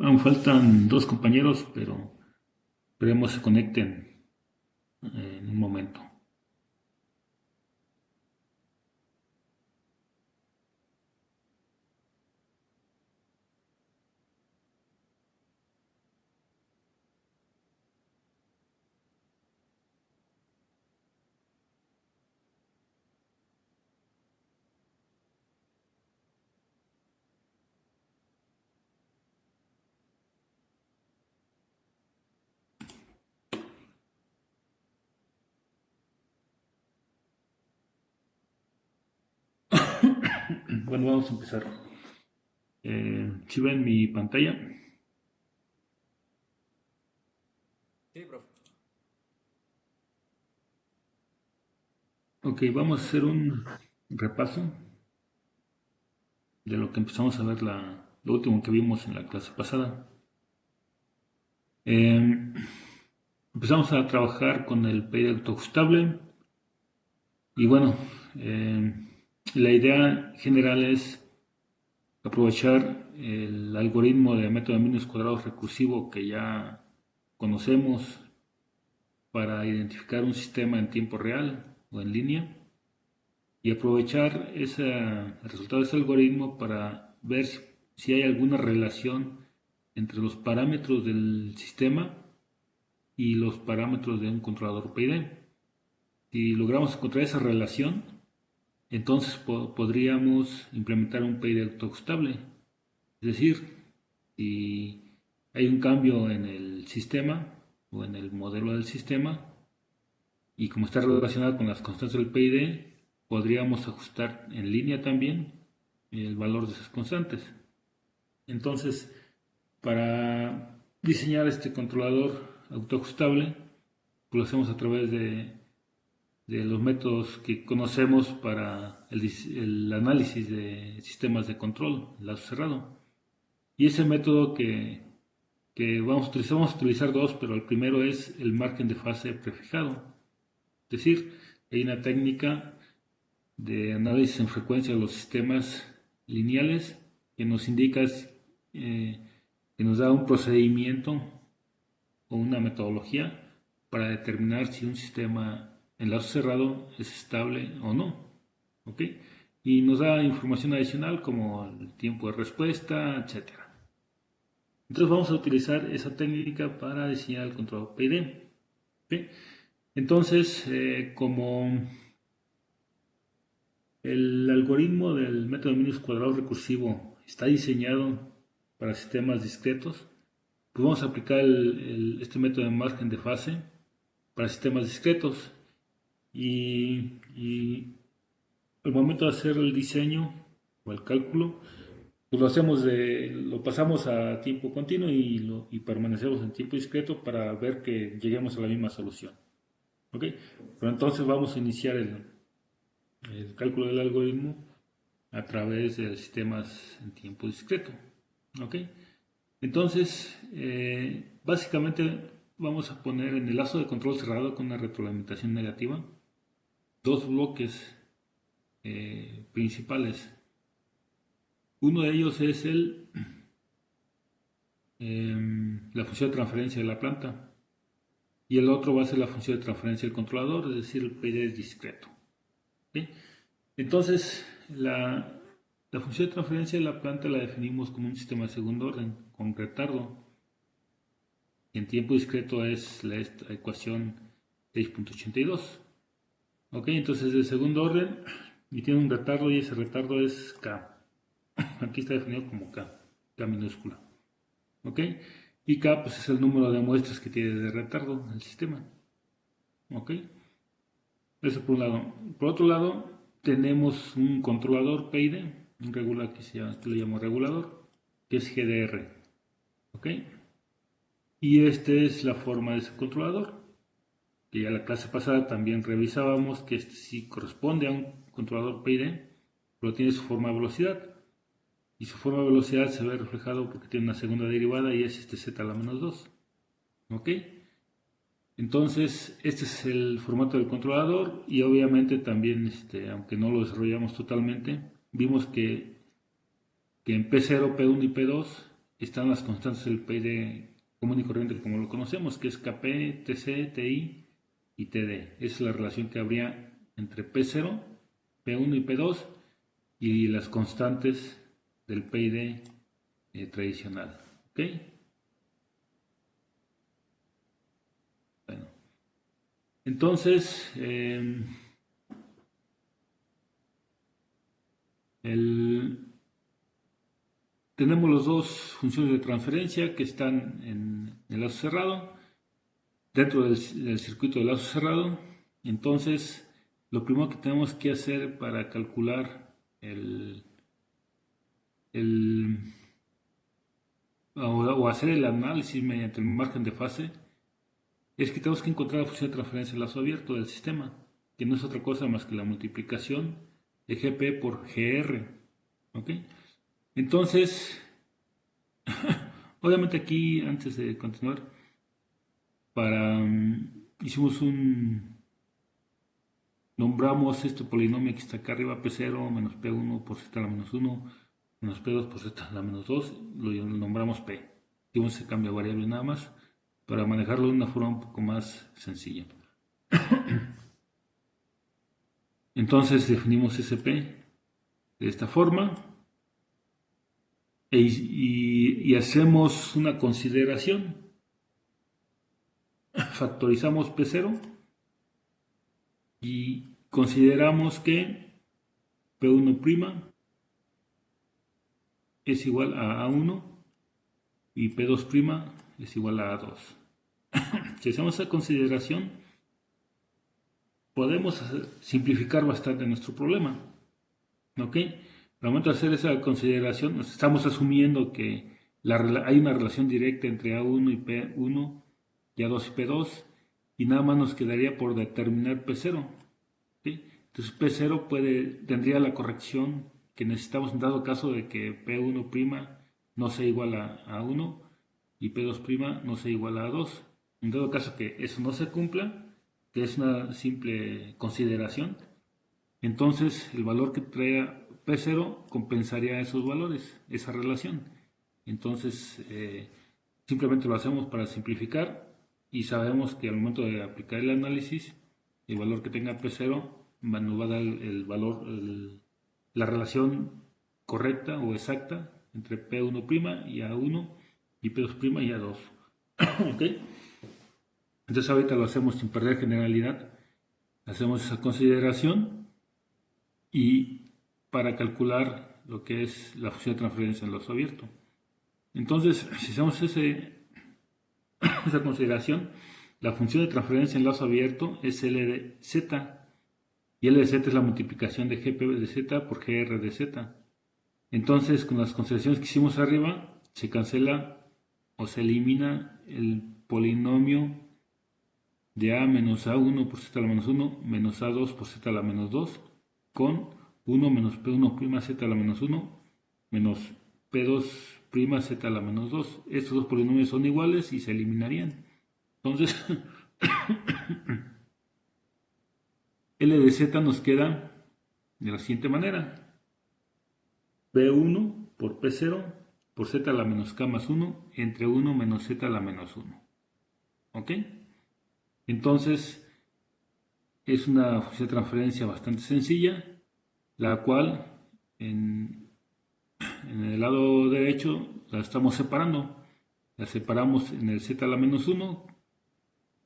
Aún faltan dos compañeros, pero esperemos se conecten en un momento. Bueno, vamos a empezar. ¿Sí ven mi pantalla? Sí, profe. Ok, vamos a hacer un repaso de lo que empezamos a ver lo último que vimos en la clase pasada. Eh, Empezamos a trabajar con el PID autoajustable y bueno, eh, la idea general es aprovechar el algoritmo de método de mínimos cuadrados recursivo que ya conocemos para identificar un sistema en tiempo real o en línea y aprovechar el resultado de ese algoritmo para ver si hay alguna relación entre los parámetros del sistema y los parámetros de un controlador PID. Si logramos encontrar esa relación, entonces podríamos implementar un PID autoajustable. Es decir, si hay un cambio en el sistema o en el modelo del sistema y como está relacionado con las constantes del PID, podríamos ajustar en línea también el valor de esas constantes. Entonces, para diseñar este controlador autoajustable, pues lo hacemos a través de los métodos que conocemos para el análisis de sistemas de control, lazo cerrado. Y ese método que vamos a utilizar dos, pero el primero es el margen de fase prefijado. Es decir, hay una técnica de análisis en frecuencia de los sistemas lineales que nos indica, que nos da un procedimiento o una metodología para determinar si un sistema en lazo cerrado es estable o no. ¿Ok? Y nos da información adicional como el tiempo de respuesta, etcétera. Entonces vamos a utilizar esa técnica para diseñar el controlador PID. ¿Ok? Entonces, como el algoritmo del método de mínimos cuadrados recursivo está diseñado para sistemas discretos, pues vamos a aplicar este método de margen de fase para sistemas discretos y al momento de hacer el diseño o el cálculo, pues lo pasamos a tiempo continuo y permanecemos en tiempo discreto para ver que lleguemos a la misma solución. ¿Ok? Pero entonces vamos a iniciar el cálculo del algoritmo a través de sistemas en tiempo discreto. ¿Ok? Entonces, básicamente vamos a poner en el lazo de control cerrado con una retroalimentación negativa dos bloques principales. Uno de ellos es la función de transferencia de la planta y el otro va a ser la función de transferencia del controlador, es decir, el PD discreto. ¿Sí? Entonces, la función de transferencia de la planta la definimos como un sistema de segundo orden con retardo. En tiempo discreto es la ecuación 6.82. Ok, entonces es de segundo orden y tiene un retardo y ese retardo es K. Aquí está definido como K minúscula. ¿Ok? Y K pues, es el número de muestras que tiene de retardo el sistema. ¿Ok? Eso por un lado. Por otro lado, tenemos un controlador PID, un regular que le llamo regulador, que es GDR. ¿Ok? Y esta es la forma de ese controlador, que ya la clase pasada también revisábamos que este sí corresponde a un controlador PID, pero tiene su forma de velocidad. Y su forma de velocidad se ve reflejado porque tiene una segunda derivada y es este z a la menos 2. ¿Ok? Entonces, este es el formato del controlador y obviamente también, aunque no lo desarrollamos totalmente, vimos que en P0, P1 y P2 están las constantes del PID común y corriente como lo conocemos, que es KP, TC, TI y TD. Esa es la relación que habría entre P0, P1 y P2 y las constantes del PID tradicional. ¿Ok? Bueno, entonces, tenemos las dos funciones de transferencia que están en el lazo cerrado, dentro del circuito de lazo cerrado. Entonces, lo primero que tenemos que hacer para calcular el o hacer el análisis mediante el margen de fase es que tenemos que encontrar la función de transferencia de lazo abierto del sistema, que no es otra cosa más que la multiplicación de GP por GR. ¿Ok? Entonces, obviamente aquí, antes de continuar, hicimos nombramos este polinomio que está acá arriba, P0 menos P1 por Z a la menos 1 menos P2 por Z a la menos 2, lo nombramos P. Hicimos ese cambio de variable nada más para manejarlo de una forma un poco más sencilla. Entonces definimos SP de esta forma y hacemos una consideración. Factorizamos P0 y consideramos que P1' es igual a A1 y P2' es igual a A2. Si hacemos esa consideración, podemos simplificar bastante nuestro problema. ¿Ok? Al momento de hacer esa consideración, estamos asumiendo que hay una relación directa entre A1 y P1 y A2 y P2 y nada más nos quedaría por determinar P0. ¿Sí? Entonces P0 tendría la corrección que necesitamos en dado caso de que P1' no sea igual a A1 y P2' no sea igual a A2. En dado caso que eso no se cumpla, que es una simple consideración, entonces el valor que trae P0 compensaría esos valores, esa relación. Entonces simplemente lo hacemos para simplificar y sabemos que al momento de aplicar el análisis, el valor que tenga P0 nos va a dar el valor, la relación correcta o exacta entre P1' y A1 y P2' y A2. ¿Ok? Entonces ahorita lo hacemos sin perder generalidad. Hacemos esa consideración y para calcular lo que es la función de transferencia en lazo abierto. Entonces, si hacemos esa consideración, la función de transferencia en lazo abierto es L de Z, y L de Z es la multiplicación de GP de Z por GR de Z. Entonces, con las consideraciones que hicimos arriba, se cancela o se elimina el polinomio de A menos A1 por Z a la menos 1 menos A2 por Z a la menos 2 con 1 menos P1' Z a la menos 1 menos P2' Z a la menos 2. Estos dos polinomios son iguales y se eliminarían. Entonces, L de Z nos queda de la siguiente manera. P1 por P0 por Z a la menos K más 1 entre 1 menos Z a la menos 1. ¿Ok? Entonces, es una función de transferencia bastante sencilla, la cual en el lado derecho la estamos separando. La separamos en el Z a la menos 1,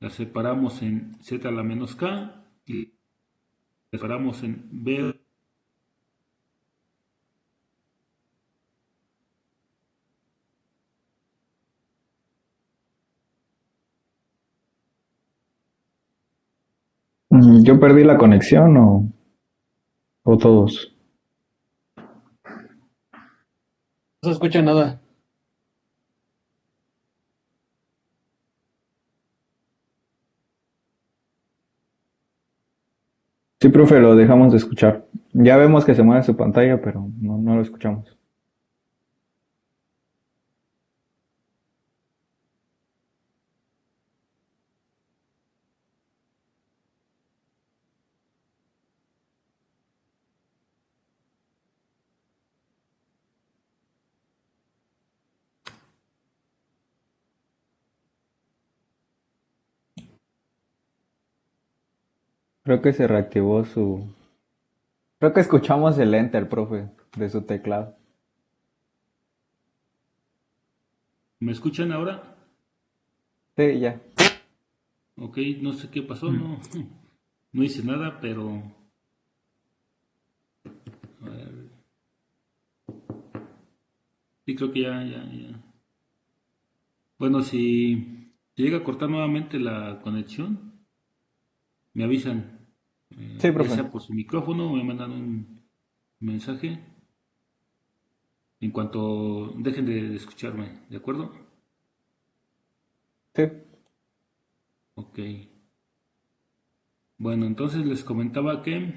la separamos en Z a la menos K y la separamos en B. Yo perdí la conexión o todos. No se escucha nada. Sí, profe, lo dejamos de escuchar. Ya vemos que se mueve su pantalla, pero no lo escuchamos. Creo que se reactivó su... Creo que escuchamos el enter, profe, de su teclado. ¿Me escuchan ahora? Sí, ya. Ok, no sé qué pasó, no hice nada, pero a ver, sí creo que ya. Bueno, si llega a cortar nuevamente la conexión, me avisan, Sí, ya profe. sea por su micrófono o me mandan un mensaje en cuanto dejen de escucharme, ¿de acuerdo? Sí. Ok. Bueno, entonces les comentaba que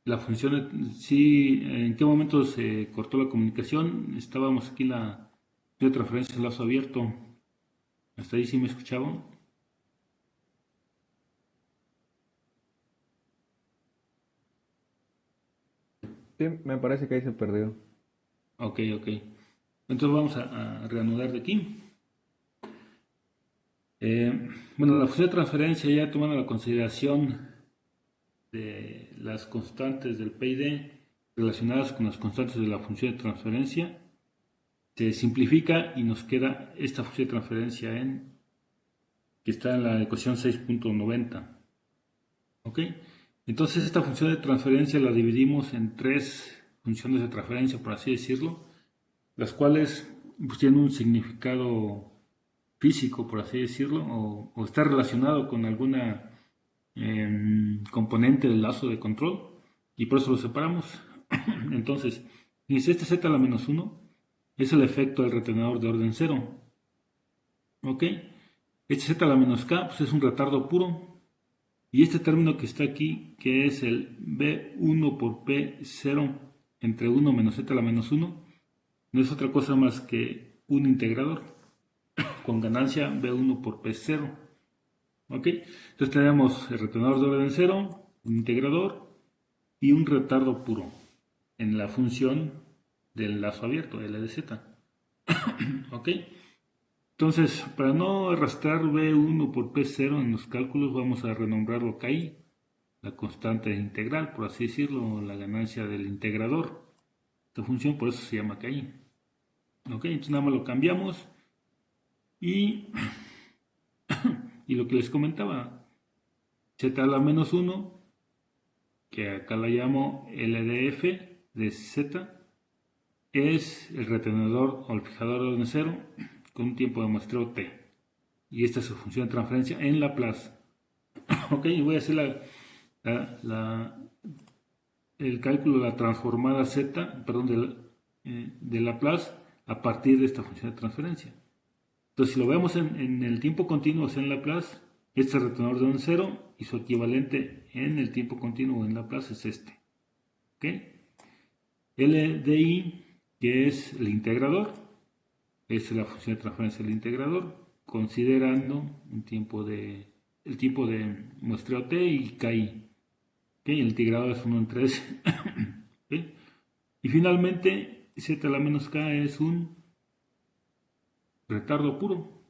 la función, sí, en qué momento se cortó la comunicación. Estábamos aquí la de transferencia de lazo abierto. Hasta ahí sí me escuchaban. Sí, me parece que ahí se perdió. Ok, ok. Entonces vamos a reanudar de aquí. Bueno, la función de transferencia ya tomando la consideración de las constantes del PID relacionadas con las constantes de la función de transferencia, se simplifica y nos queda esta función de transferencia que está en la ecuación 6.90. ¿Ok? Entonces esta función de transferencia la dividimos en tres funciones de transferencia, por así decirlo, las cuales pues, tienen un significado físico, por así decirlo, o está relacionado con alguna componente del lazo de control, y por eso lo separamos. Entonces, dice este z a la menos 1 es el efecto del retenedor de orden cero. ¿Ok? Este z a la menos k pues, es un retardo puro. Y este término que está aquí, que es el B1 por P0 entre 1 menos z a la menos 1, no es otra cosa más que un integrador con ganancia B1 por P0. ¿Ok? Entonces tenemos el retenedor de orden cero, un integrador y un retardo puro en la función del lazo abierto, LDZ. ¿Ok? Entonces, para no arrastrar B1 por P0 en los cálculos, vamos a renombrarlo KI, la constante integral, por así decirlo, la ganancia del integrador. Esta función por eso se llama KI. ¿Ok? Entonces nada más lo cambiamos y, y lo que les comentaba, z a la menos 1, que acá la llamo LDF de z, es el retenedor o el fijador de orden cero con un tiempo de muestreo t. Y esta es su función de transferencia en Laplace. Ok, y voy a hacer el cálculo de la transformada z, perdón, de Laplace a partir de esta función de transferencia. Entonces, si lo vemos en el tiempo continuo, o sea, en Laplace, este es el retenedor de un cero y su equivalente en el tiempo continuo en Laplace es este. ¿Ok? LDI, que es el integrador, es la función de transferencia del integrador, considerando el tiempo de muestreo t y KI. ¿Okay? El integrador es 1 en 3. ¿Okay? Y finalmente, z a la menos k es un retardo puro.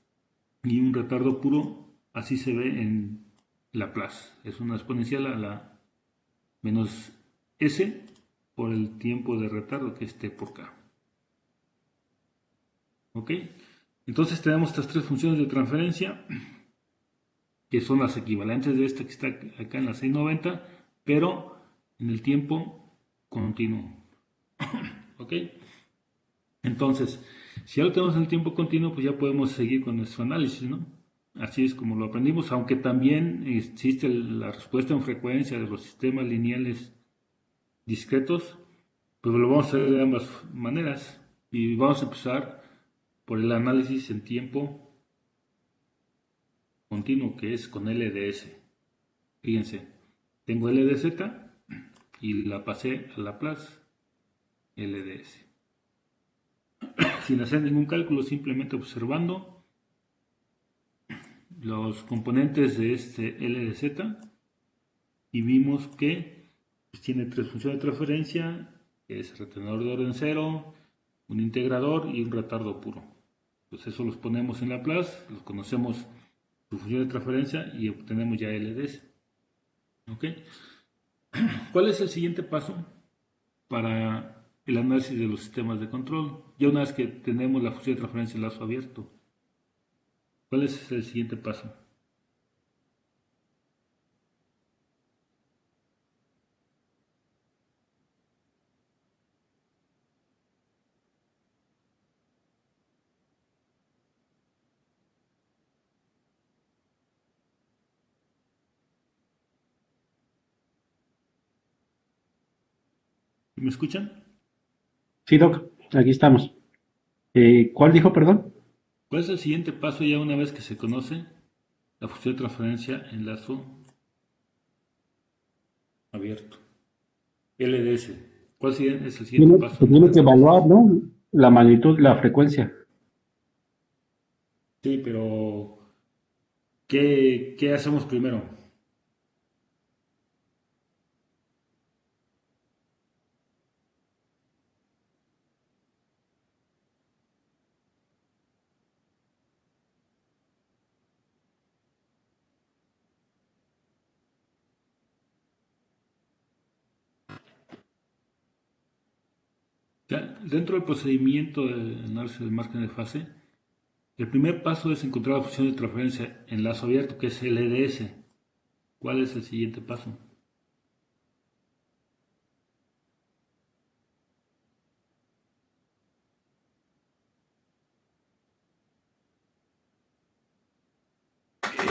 Y un retardo puro así se ve en Laplace. Es una exponencial a la menos s por el tiempo de retardo que es t por k. ¿Ok? Entonces tenemos estas tres funciones de transferencia que son las equivalentes de esta que está acá en la 690, pero en el tiempo continuo. ¿Ok? Entonces, si ya lo tenemos en el tiempo continuo, pues ya podemos seguir con nuestro análisis, ¿no? Así es como lo aprendimos, aunque también existe la respuesta en frecuencia de los sistemas lineales discretos, pues lo vamos a hacer de ambas maneras. Y vamos a empezar por el análisis en tiempo continuo, que es con LDS. Fíjense, tengo LDZ y la pasé a Laplace LDS. Sin hacer ningún cálculo, simplemente observando los componentes de este LDZ y vimos que pues, tiene tres funciones de transferencia, que es retenedor de orden cero, un integrador y un retardo puro. Pues eso los ponemos en Laplace, los conocemos su función de transferencia y obtenemos ya LDS. ¿Ok? ¿Cuál es el siguiente paso para el análisis de los sistemas de control? Ya una vez que tenemos la función de transferencia en lazo abierto, ¿cuál es el siguiente paso? ¿Me escuchan? Sí, Doc, aquí estamos. ¿Cuál dijo, perdón? ¿Cuál es el siguiente paso ya una vez que se conoce la función de transferencia en lazo abierto? LDS. ¿Cuál es el siguiente paso Se en el tiene que análisis? evaluar, ¿no? La magnitud, la frecuencia. Sí, pero ¿qué hacemos primero? Ya, dentro del procedimiento de análisis del margen de fase, el primer paso es encontrar la función de transferencia en lazo abierto, que es LDS. ¿Cuál es el siguiente paso?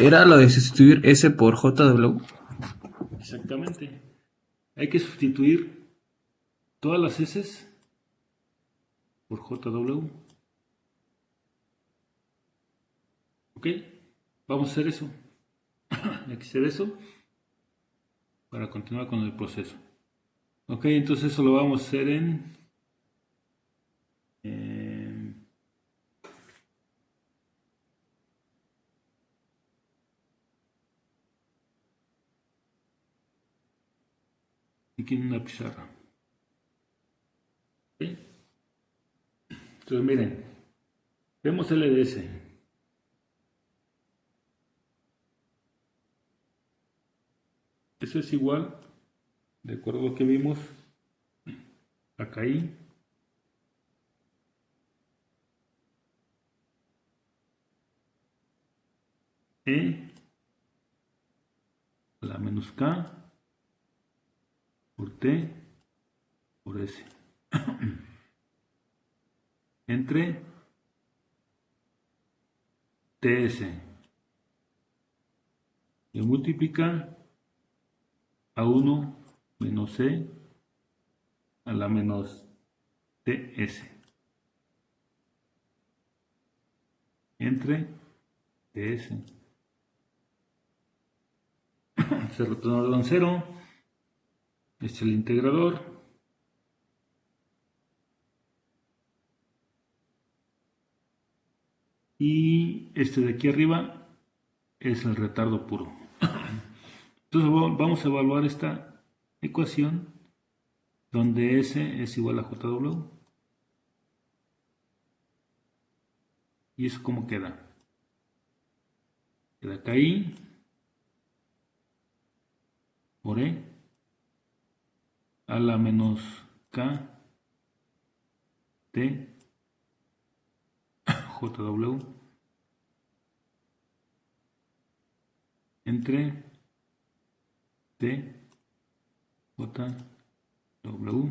Era lo de sustituir S por JW. Exactamente. Hay que sustituir todas las S por JW. ¿Ok? Vamos a hacer eso. Hay que hacer eso para continuar con el proceso. Ok, entonces eso lo vamos a hacer en... eh, aquí en una pizarra. ¿Ok? Entonces miren, vemos LDS. Eso es igual, de acuerdo a lo que vimos, acá ahí, E a la menos K por T por S. Entre TS. Y multiplica a 1 menos C a la menos TS. Entre TS. Se retorna en 0. Este es el integrador. Y este de aquí arriba es el retardo puro. Entonces vamos a evaluar esta ecuación donde S es igual a JW. ¿Y eso cómo queda? Queda acá ahí por E a la menos K T JW entre T JW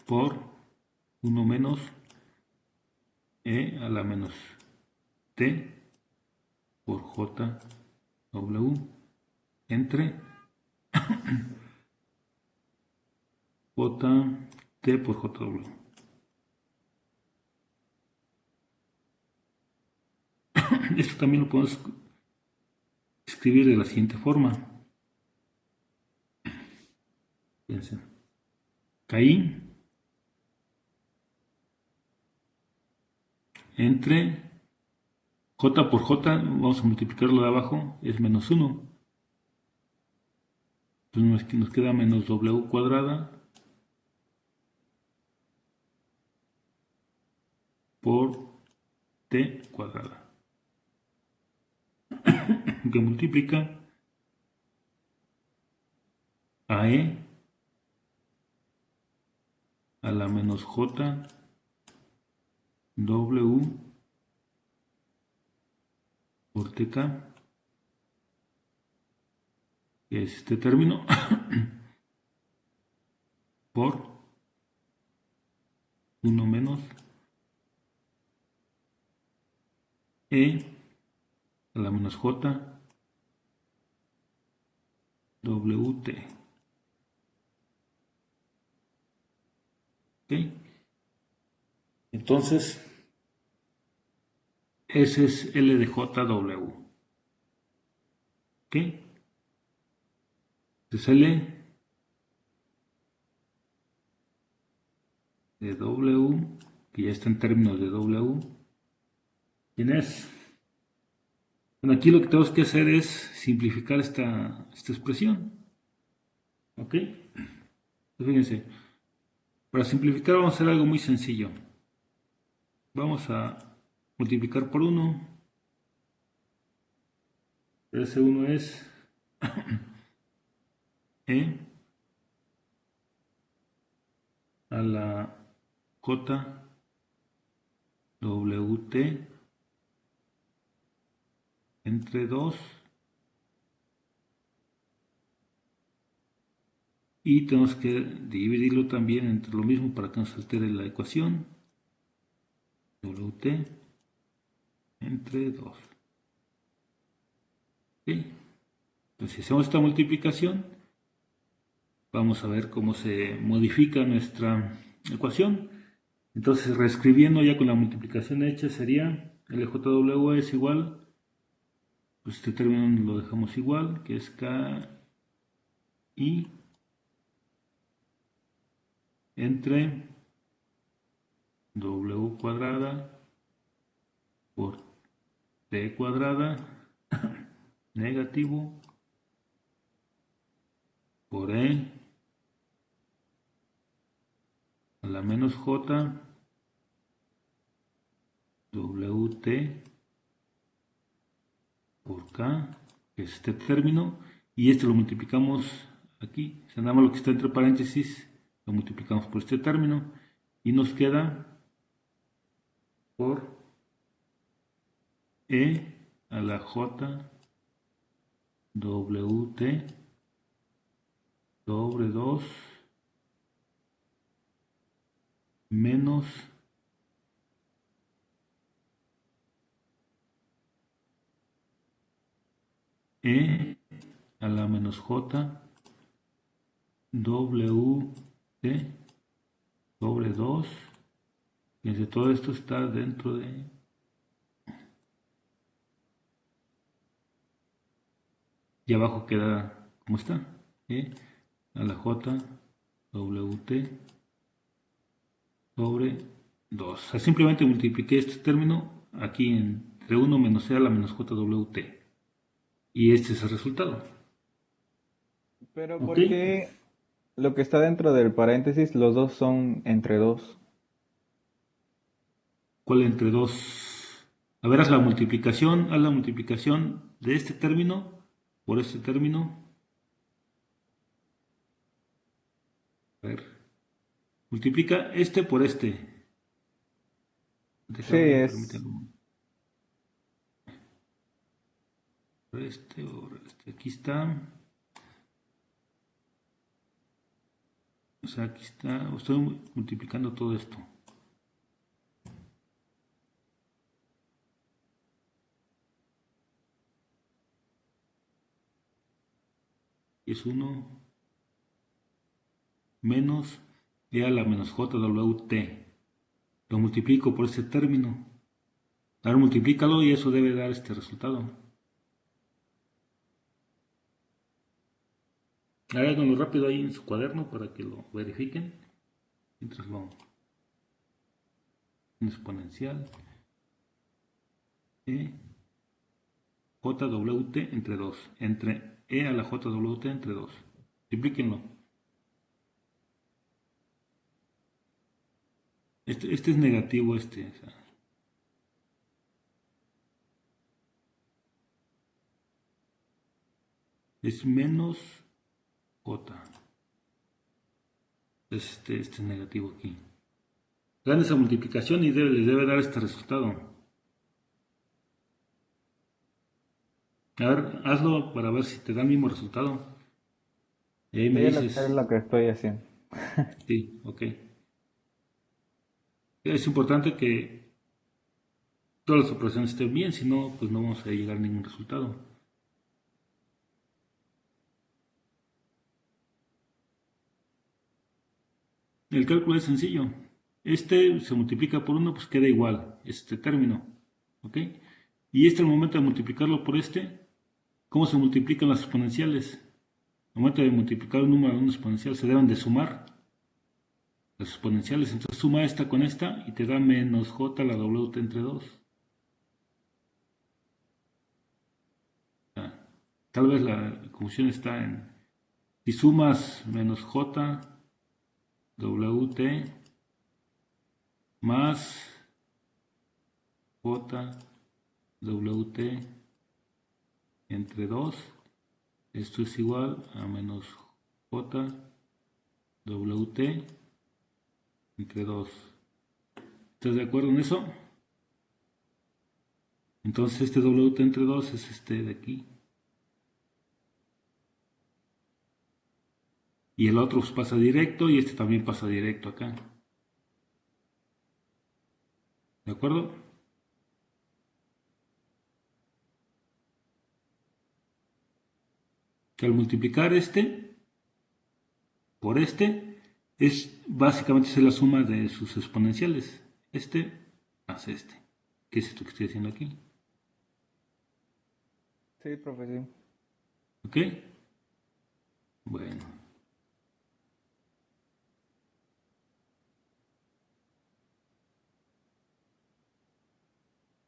por 1 menos E a la menos T por JW entre JT por JW. Esto también lo podemos escribir de la siguiente forma. Fíjense. Caí entre J por J, vamos a multiplicarlo de abajo, es menos 1. Entonces nos queda menos W cuadrada por cuadrada, que multiplica a e a la menos j w por tk, que es este término, por 1 menos e a la menos j wt. ¿Ok? Entonces, ese es L de JW. ¿Ok? Entonces L de W, que ya está en términos de W, ¿quién es? Bueno, aquí lo que tenemos que hacer es simplificar esta expresión. ¿Ok? Entonces, fíjense, para simplificar vamos a hacer algo muy sencillo. Vamos a multiplicar por 1. Ese 1 es E a la J WT entre 2 y tenemos que dividirlo también entre lo mismo para que no se altere la ecuación. WT entre 2. ¿Okay? Entonces, si hacemos esta multiplicación, vamos a ver cómo se modifica nuestra ecuación. Entonces, reescribiendo ya con la multiplicación hecha, sería LJW es igual, pues este término lo dejamos igual, que es KI entre W cuadrada por T cuadrada negativo por E a la menos J WT por K, que es este término, y este lo multiplicamos aquí, o sea, nada más lo que está entre paréntesis lo multiplicamos por este término y nos queda por E a la J WT sobre 2 menos E a la menos J WT sobre 2. Fíjense, todo esto está dentro de... Y abajo queda como está. E a la J WT sobre 2. O sea, simplemente multipliqué este término aquí entre 1 menos E a la menos JWT. Y este es el resultado. Pero ¿Ok? ¿por qué lo que está dentro del paréntesis, los dos son entre dos? ¿Cuál entre 2? A ver, haz la multiplicación de este término por este término. A ver, multiplica este por este. Sí, Déjame, es... permítame. Por este. Aquí está. O sea, aquí está. Estoy multiplicando todo esto. Y es 1 menos E a la menos JWT. Lo multiplico por este término. Ahora multiplícalo y eso debe dar este resultado. Háganlo rápido ahí en su cuaderno para que lo verifiquen. Mientras lo en exponencial. E JWT entre 2. Entre E a la JWT entre 2. Multiplíquenlo. Este es negativo, o sea, es menos J. Este es negativo aquí. Hagan esa multiplicación y les debe dar este resultado. A ver, hazlo para ver si te da el mismo resultado. Y ahí me Sí, es dices, lo que estoy haciendo. sí, ok. Es importante que todas las operaciones estén bien, si no, pues no vamos a llegar a ningún resultado. El cálculo es sencillo. Este se multiplica por 1, pues queda igual, este término. ¿Ok? Y al momento de multiplicarlo por ¿cómo se multiplican las exponenciales? Al momento de multiplicar un número a un exponencial se deben de sumar las exponenciales. Entonces suma esta con esta y te da menos j la w entre 2. Tal vez la confusión está en si sumas menos j wt más j wt entre 2, esto es igual a menos j wt entre 2. ¿Estás de acuerdo en eso? Entonces este wt entre 2 es este de aquí. Y el otro pasa directo y este también pasa directo acá. ¿De acuerdo? Que al multiplicar por es básicamente es la suma de sus exponenciales. Este más este. ¿Qué es esto que estoy haciendo aquí? Sí, profe, sí. ¿Ok? Bueno.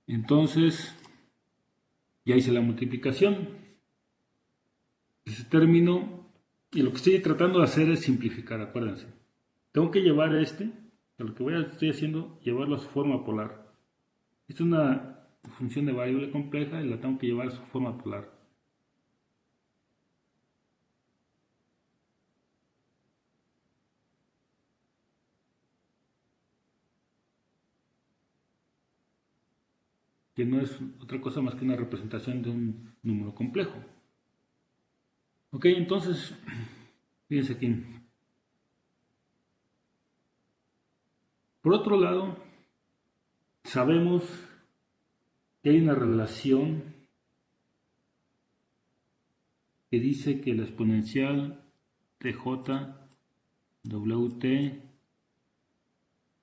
Entonces, ya hice la multiplicación. Ese término, y lo que estoy tratando de hacer es simplificar, acuérdense. Tengo que llevar lo que estoy haciendo, llevarlo a su forma polar. Esta es una función de variable compleja y la tengo que llevar a su forma polar. Que no es otra cosa más que una representación de un número complejo. Ok, entonces, fíjense aquí. Por otro lado, sabemos que hay una relación que dice que la exponencial de j wt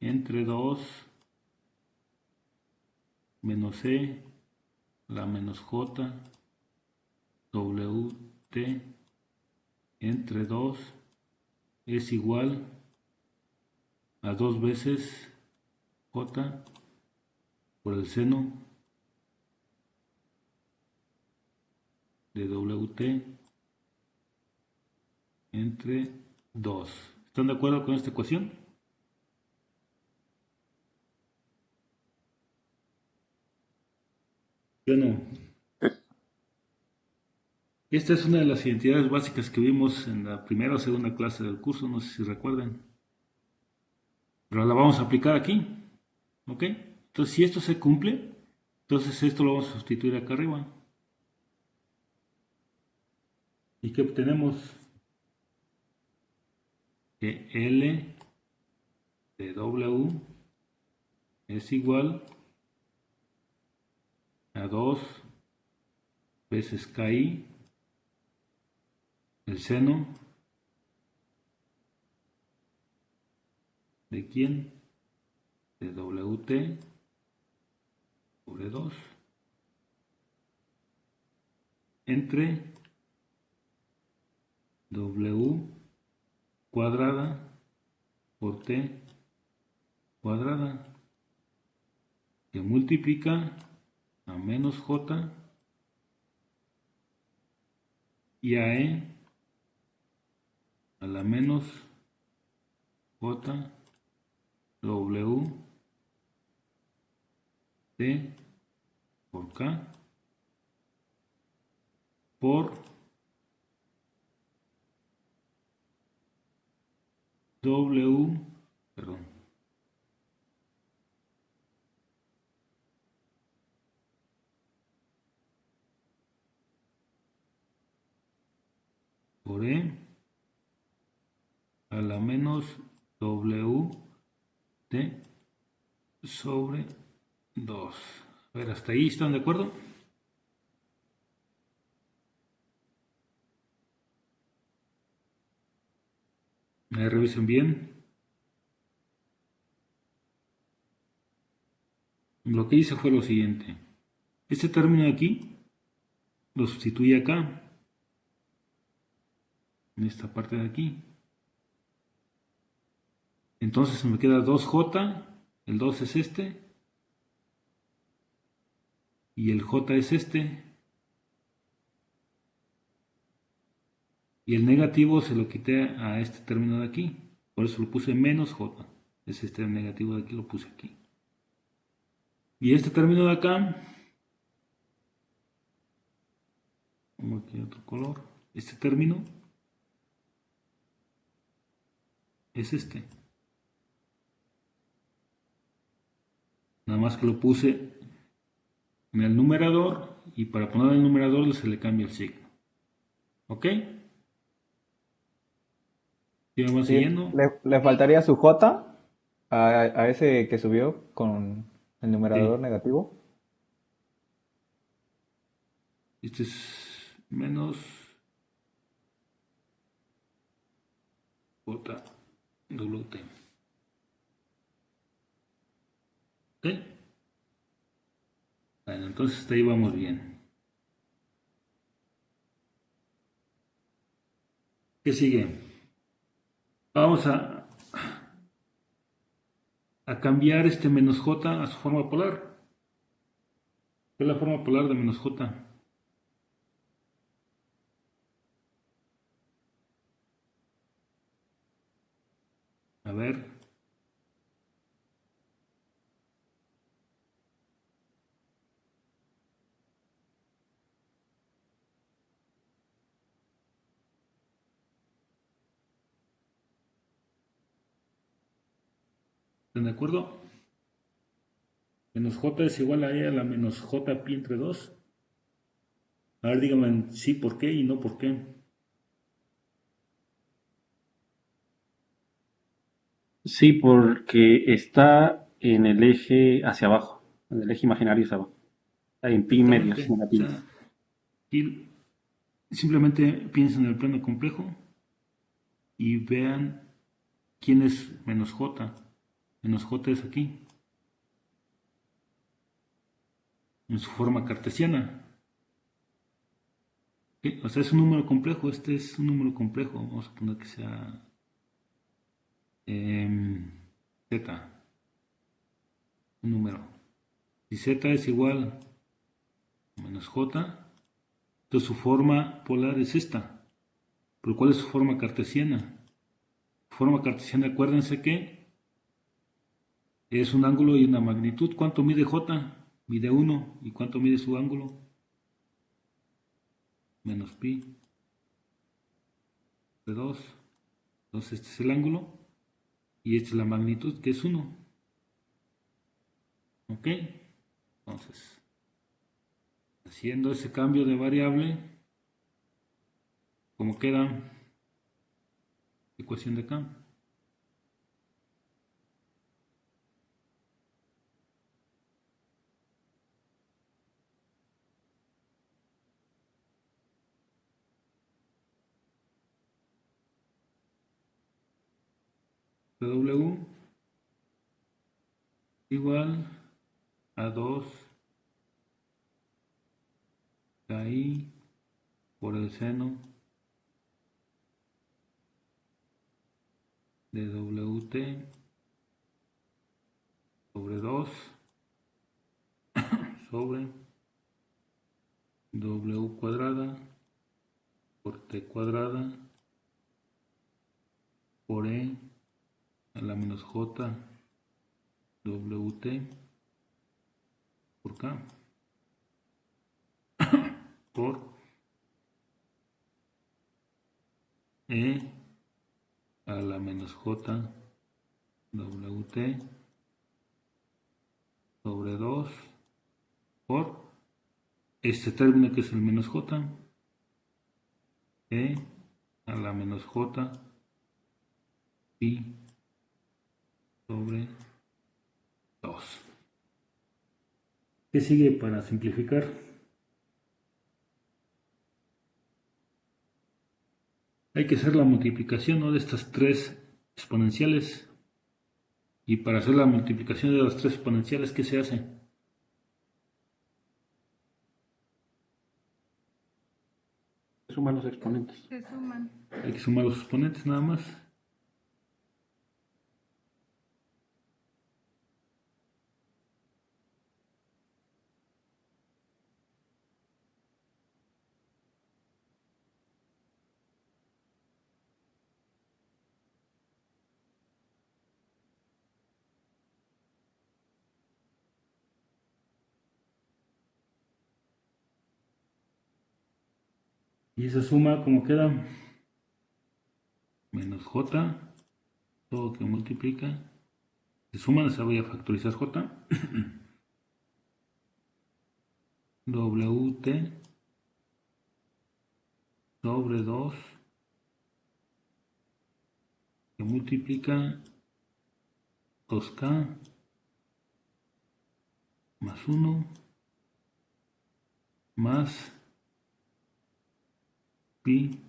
entre 2 menos la menos j wt entre 2 es igual a 2 veces j por el seno de wt entre 2. ¿Están de acuerdo con esta ecuación? Bueno, esta es una de las identidades básicas que vimos en la primera o segunda clase del curso, no sé si recuerdan. Pero la vamos a aplicar aquí, ¿ok? Entonces, si esto se cumple, entonces esto lo vamos a sustituir acá arriba. ¿Y qué obtenemos? Que L de W es igual a 2 veces KI, el seno de quién? De WT sobre 2 entre W cuadrada por T cuadrada, que multiplica a menos J y a a la menos J W T por K por W, perdón, por E a la menos W T sobre 2. A ver, hasta ahí están de acuerdo. Me revisen bien. Lo que hice fue lo siguiente. Este término de aquí lo sustituí acá, en esta parte de aquí. Entonces me queda 2J, el 2 es este, y el J es este, y el negativo se lo quité a este término de aquí, por eso lo puse menos J, es este negativo de aquí, lo puse aquí. Y este término de acá, pongo aquí otro color, este término es este. Nada más que lo puse en el numerador y para poner el numerador se le cambia el signo. ¿Ok? ¿Sí me van Sí, siguiendo? le faltaría su J a ese que subió con el numerador Sí. negativo. Este es menos JWT. ¿Ok? Bueno, entonces hasta ahí vamos bien. ¿Qué sigue? Vamos a cambiar este menos J a su forma polar. ¿Qué es la forma polar de menos J? A ver. ¿Están de acuerdo? Menos J es igual a E a la menos J pi entre 2. A ver, díganme sí por qué y no por qué. Sí, porque está en el eje hacia abajo, en el eje imaginario hacia abajo. En pi medios Exactamente. O negativos. sea, aquí simplemente piensen en el plano complejo y vean quién es menos J. Menos J es aquí, en su forma cartesiana. ¿Ok? O sea, es un número complejo. Este es un número complejo. Vamos a poner que sea Z, un número. Si Z es igual a menos J, entonces su forma polar es esta. ¿Pero cuál es su forma cartesiana? Forma cartesiana, acuérdense que es un ángulo y una magnitud. ¿Cuánto mide J? Mide 1. ¿Y cuánto mide su ángulo? Menos pi de 2. Entonces este es el ángulo y esta es la magnitud que es 1. ¿Ok? Entonces, haciendo ese cambio de variable, ¿cómo queda la ecuación de acá? W igual a 2 KI por el seno de WT sobre 2 sobre W cuadrada por T cuadrada por E a la menos J WT por K por E a la menos j wt sobre 2 por este término que es el menos j e a la menos j pi sobre 2. ¿Qué sigue para simplificar? Hay que hacer la multiplicación, ¿no?, de estas tres exponenciales. Y para hacer la multiplicación de las tres exponenciales, ¿qué se hace? Suma los exponentes. Se suman. Hay que sumar los exponentes nada más. Y esa suma, ¿cómo queda? Menos j, todo que multiplica. Se suman, se voy a factorizar j. wt sobre 2 que multiplica 2k más 1 más pi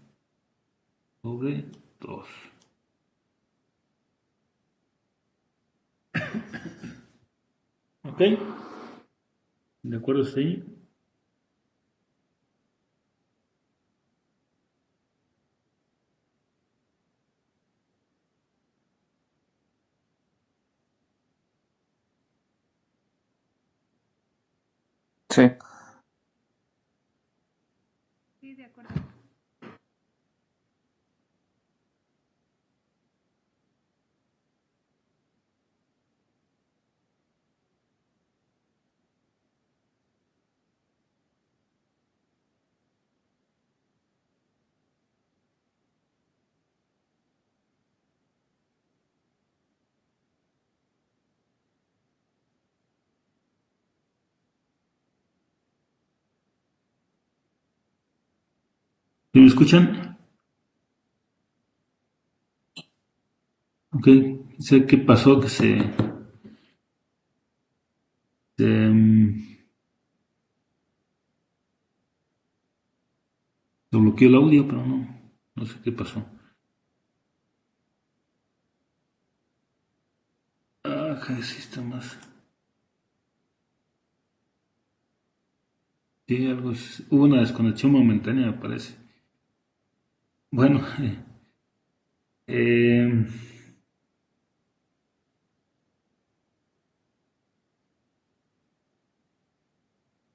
sobre 2. ¿Ok? ¿De acuerdo hasta ahí? Sí. Sí, de acuerdo. ¿Sí me escuchan? Ok, sé qué pasó, que se bloqueó el audio, pero no sé qué pasó. Ah, sí está más. Sí, hubo una desconexión momentánea, me parece. Bueno, eh,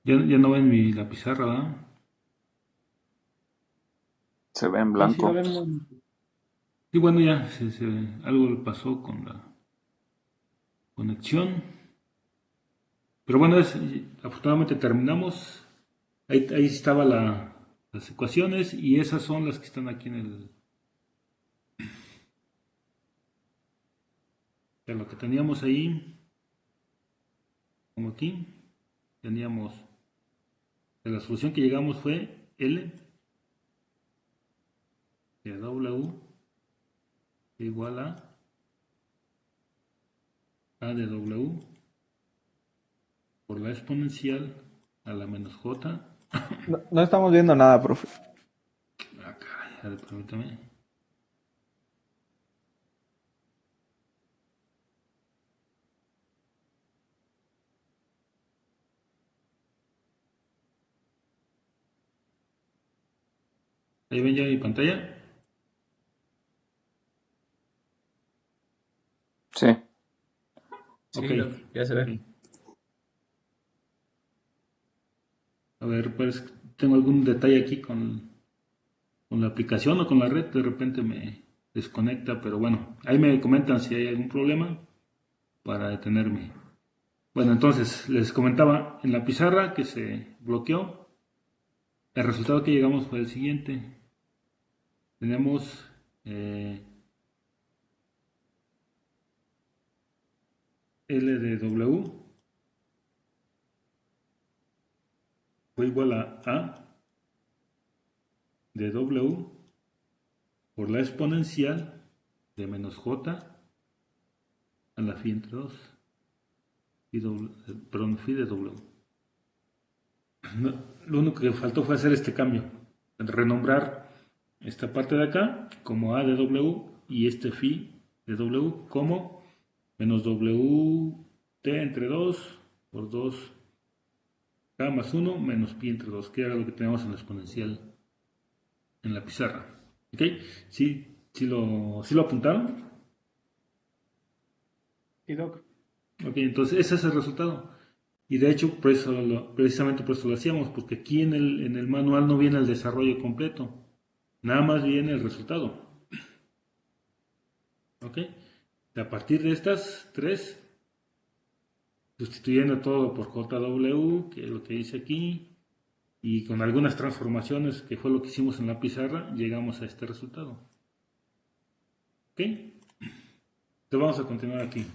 ya no ven la pizarra, ¿verdad? Se ve en Sí, sí, lo blanco. vemos. Y bueno, ya algo le pasó con la conexión. Pero bueno, afortunadamente terminamos. Ahí estaba las ecuaciones y esas son las que están aquí en lo que teníamos ahí, como aquí, teníamos, de la solución que llegamos fue L de W igual A de W por la exponencial a la menos J. No estamos viendo nada, profe. Ah, caray, a ver, permítame. Ahí ven ya mi pantalla. Sí. Ok. Sí, ya se ve. A ver, pues tengo algún detalle aquí con la aplicación o con la red. De repente me desconecta, pero bueno, ahí me comentan si hay algún problema para detenerme. Bueno, entonces les comentaba en la pizarra que se bloqueó. El resultado que llegamos fue el siguiente. Tenemos L de W fue igual a de W por la exponencial de menos J a la phi entre 2, perdón, phi de W. No, lo único que faltó fue hacer este cambio, renombrar esta parte de acá como A de W y este phi de W como menos WT entre 2 por 2 K más 1 menos pi entre 2, que era lo que tenemos en la exponencial en la pizarra. ¿Ok? ¿Sí lo apuntaron? Sí, Doc. Ok, entonces ese es el resultado. Y de hecho, precisamente por eso lo hacíamos, porque aquí en el manual no viene el desarrollo completo, nada más viene el resultado. ¿Ok? A partir de estas tres, sustituyendo todo por JW, que es lo que dice aquí, y con algunas transformaciones, que fue lo que hicimos en la pizarra, llegamos a este resultado. ¿Ok? Entonces vamos a continuar aquí.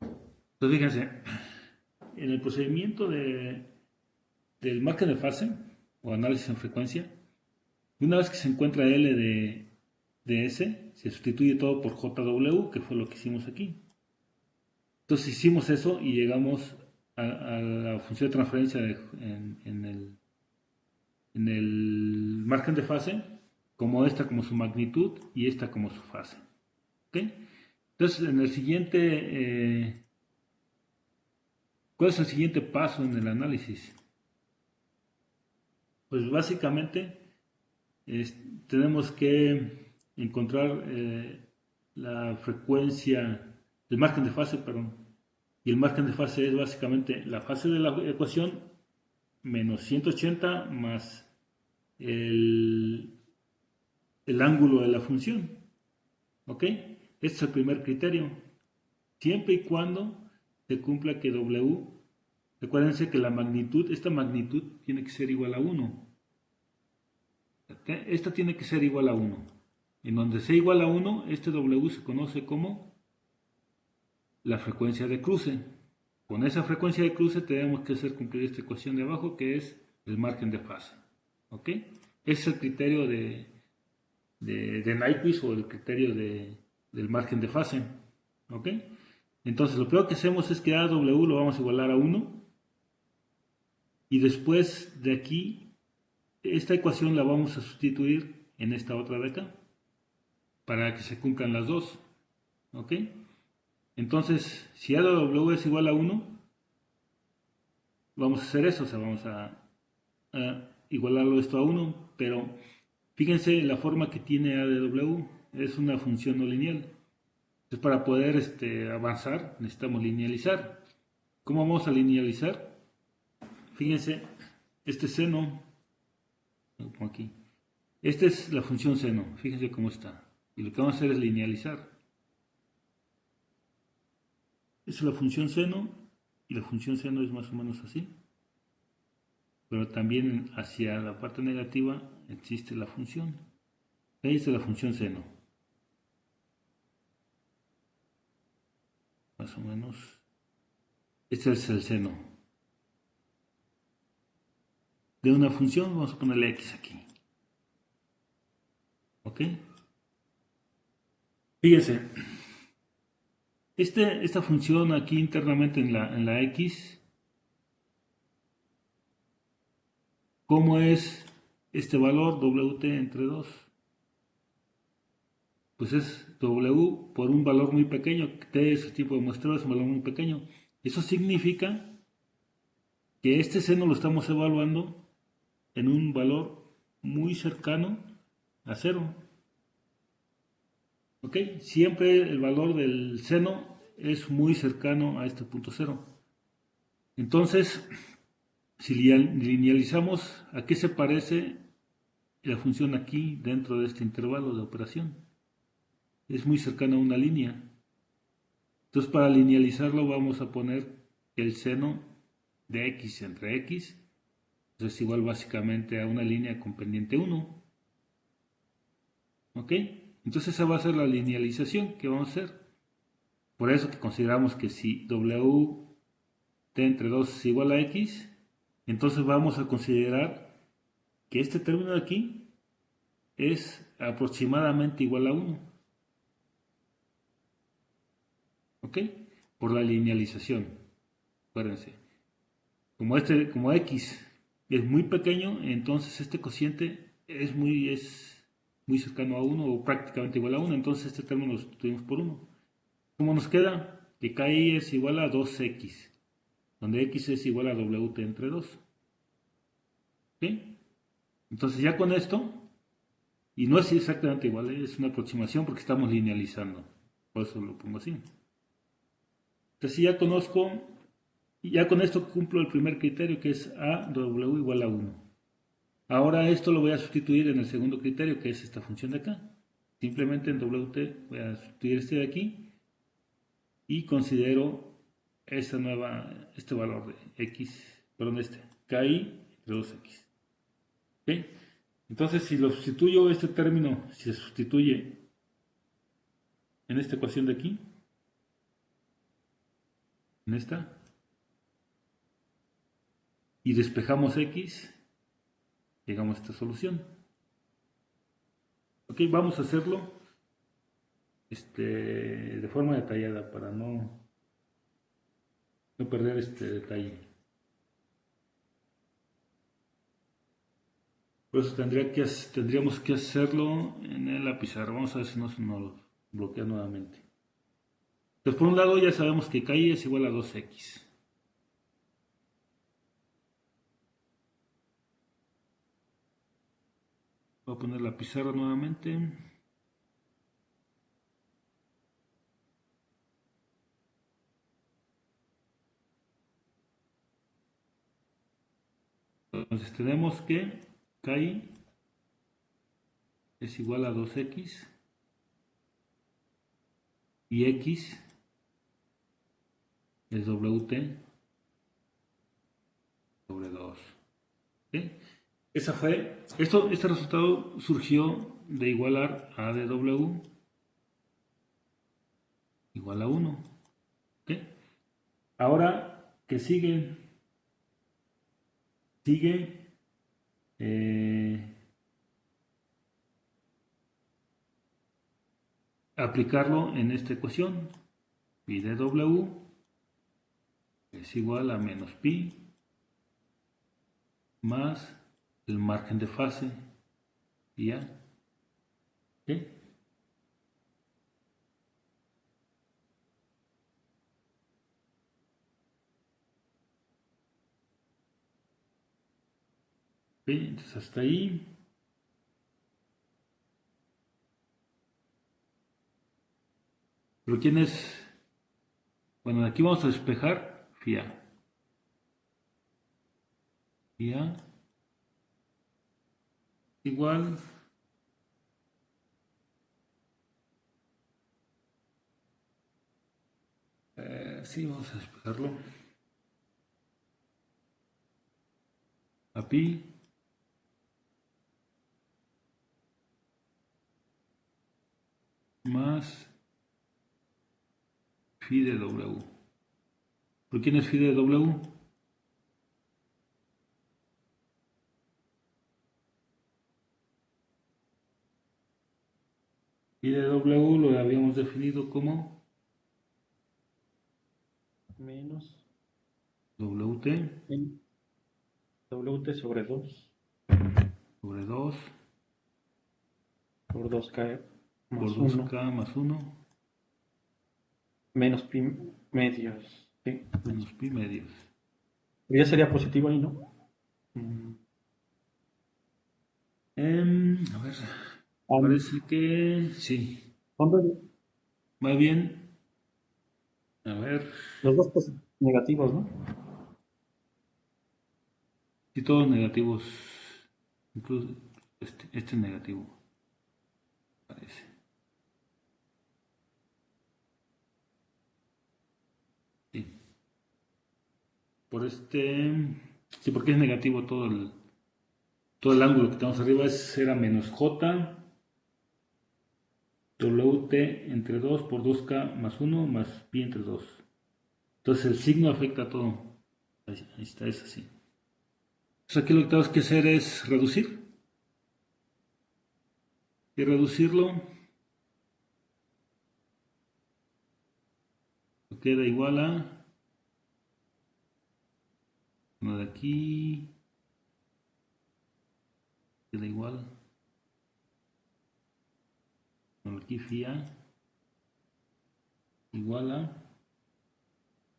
Entonces fíjense, en el procedimiento del margen de fase o análisis en frecuencia, una vez que se encuentra L de S, se sustituye todo por JW, que fue lo que hicimos aquí. Entonces hicimos eso y llegamos a la función de transferencia en el margen de fase, como esta como su magnitud y esta como su fase. ¿Ok? Entonces, en el siguiente, ¿cuál es el siguiente paso en el análisis? Pues básicamente tenemos que encontrar la frecuencia, el margen de fase, perdón. Y el margen de fase es básicamente la fase de la ecuación menos 180 más el, el ángulo de la función. ¿Ok? Este es el primer criterio. Siempre y cuando se cumpla que W, recuérdense que la magnitud, esta magnitud tiene que ser igual a 1. Esta tiene que ser igual a 1. En donde sea igual a 1, este W se conoce como la frecuencia de cruce. Con esa frecuencia de cruce tenemos que hacer cumplir esta ecuación de abajo, que es el margen de fase. ¿Ok? Ese es el criterio de Nyquist o el criterio del margen de fase. ¿Ok? Entonces lo primero que hacemos es que a W lo vamos a igualar a 1 y después de aquí esta ecuación la vamos a sustituir en esta otra de acá para que se cumplan las dos. ¿Ok? Entonces, si a de W es igual a 1, vamos a hacer eso, o sea, vamos a igualarlo esto a 1, pero fíjense la forma que tiene a de W, es una función no lineal. Entonces, para poder avanzar, necesitamos linealizar. ¿Cómo vamos a linealizar? Fíjense, este seno, como aquí, esta es la función seno, fíjense cómo está. Y lo que vamos a hacer es linealizar. Esta es la función seno, y la función seno es más o menos así. Pero también hacia la parte negativa existe la función. Ahí está la función seno. Más o menos. Este es el seno de una función. Vamos a ponerle x aquí. ¿Ok? Fíjense. Esta función aquí internamente en la x, ¿cómo es este valor wt entre 2? Pues es w por un valor muy pequeño. T es el tipo de muestreo, es un valor muy pequeño. Eso significa que este seno lo estamos evaluando en un valor muy cercano a 0. ¿Ok? Siempre el valor del seno es muy cercano a este punto 0. Entonces, si linealizamos, ¿a qué se parece la función aquí dentro de este intervalo de operación? Es muy cercano a una línea. Entonces, para linealizarlo vamos a poner el seno de x entre x, es igual básicamente a una línea con pendiente 1. ¿Ok? Entonces esa va a ser la linealización que vamos a hacer. Por eso que consideramos que si W t entre 2 es igual a X, entonces vamos a considerar que este término de aquí es aproximadamente igual a 1. ¿Ok? Por la linealización. Acuérdense. Como X es muy pequeño, entonces este cociente es muy cercano a 1 o prácticamente igual a 1, entonces este término lo sustituimos por 1. ¿Cómo nos queda? Que KI es igual a 2X, donde X es igual a WT entre 2. ¿Ok? Entonces ya con esto, y no es exactamente igual, es una aproximación porque estamos linealizando. Por eso lo pongo así. Entonces ya con esto cumplo el primer criterio que es AW igual a 1. Ahora esto lo voy a sustituir en el segundo criterio que es esta función de acá. Simplemente en WT voy a sustituir este de aquí y considero este valor de X, perdón, KI entre 2X. ¿Ok? Entonces si lo sustituyo este término, si se sustituye en esta ecuación de aquí, en esta, y despejamos X, llegamos a esta solución. Ok, vamos a hacerlo de forma detallada para no perder este detalle. Por eso tendríamos que hacerlo en la pizarra. Vamos a ver si no se nos bloquea nuevamente. Entonces, por un lado ya sabemos que KI es igual a 2X. Voy a poner la pizarra nuevamente. Entonces tenemos que KI es igual a 2X y X es WT sobre 2. ¿Ok? Este resultado surgió de igualar A de W igual a 1. ¿Ok? Ahora, ¿qué sigue? Sigue aplicarlo en esta ecuación. Pi de W es igual a menos pi más el margen de fase y ya. ¿Ok? ¿Ok? Entonces hasta ahí. Pero ¿quién es? Bueno, de aquí vamos a despejar phi A. Phi A igual sí, vamos a despejarlo a pi más phi de W. ¿Por quién es phi de W? Phi de W lo habíamos definido como Menos WT WT sobre 2 sobre 2 por 2K por más 1 2K más 1 menos pi medios. Sí. menos pi medios. Ya sería positivo ahí, ¿no? Mm. A ver, Um, parece que sí. Hombre, Más bien, a ver, los dos negativos, ¿no? si todos negativos, incluso este es negativo, parece. Sí. Por sí, porque es negativo todo el ángulo que tenemos arriba era menos J WT entre 2 por 2K más 1 más pi entre 2. Entonces el signo afecta a todo. Ahí está, es así. Entonces aquí lo que tenemos que hacer es reducir. Y reducirlo queda igual a uno de aquí, queda igual uno de aquí, phi a igual a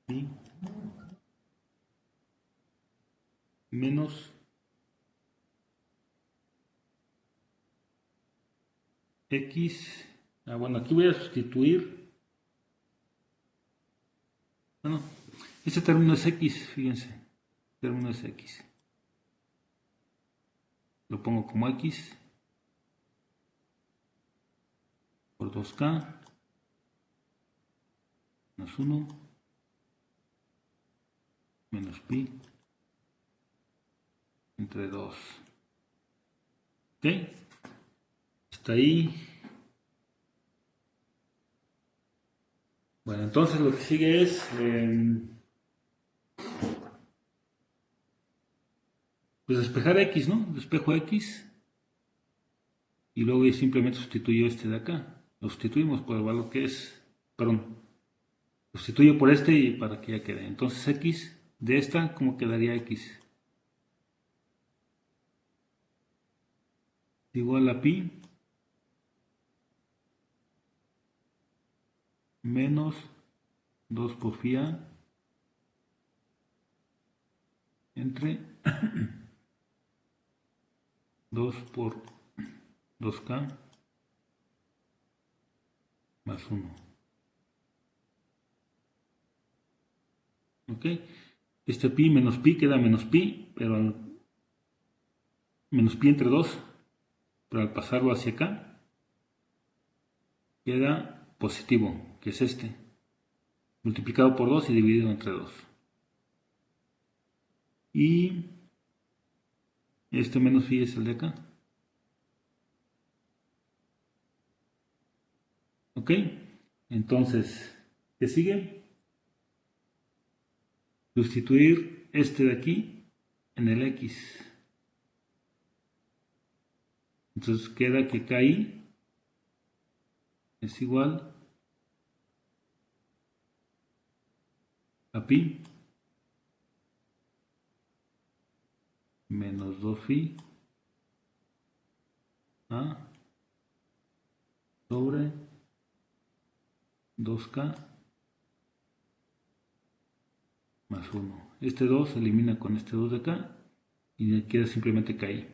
pi menos x. Bueno, aquí voy a sustituir. Bueno, este término es x, fíjense. El término es x. Lo pongo como x por 2k más 1 menos pi entre 2. ¿Ok? Hasta ahí. Bueno, entonces lo que sigue es pues despejar x, ¿no? Despejo x y luego simplemente sustituyo este de acá. Lo sustituimos por el valor que es, perdón, lo sustituyo por este y para que ya quede. Entonces x de esta, ¿cómo quedaría x? Igual a pi menos 2 por phi a entre 2 por 2k más 1. ¿Ok? Este pi menos pi queda menos pi, pero menos pi entre 2, pero al pasarlo hacia acá queda positivo, que es este, multiplicado por 2 y dividido entre 2. Y este menos phi es el de acá. ¿Ok? Entonces, ¿qué sigue? Sustituir este de aquí en el x. Entonces queda que KI es igual a pi menos 2 phi a sobre 2k más 1. Este 2 se elimina con este 2 de acá y queda simplemente KI.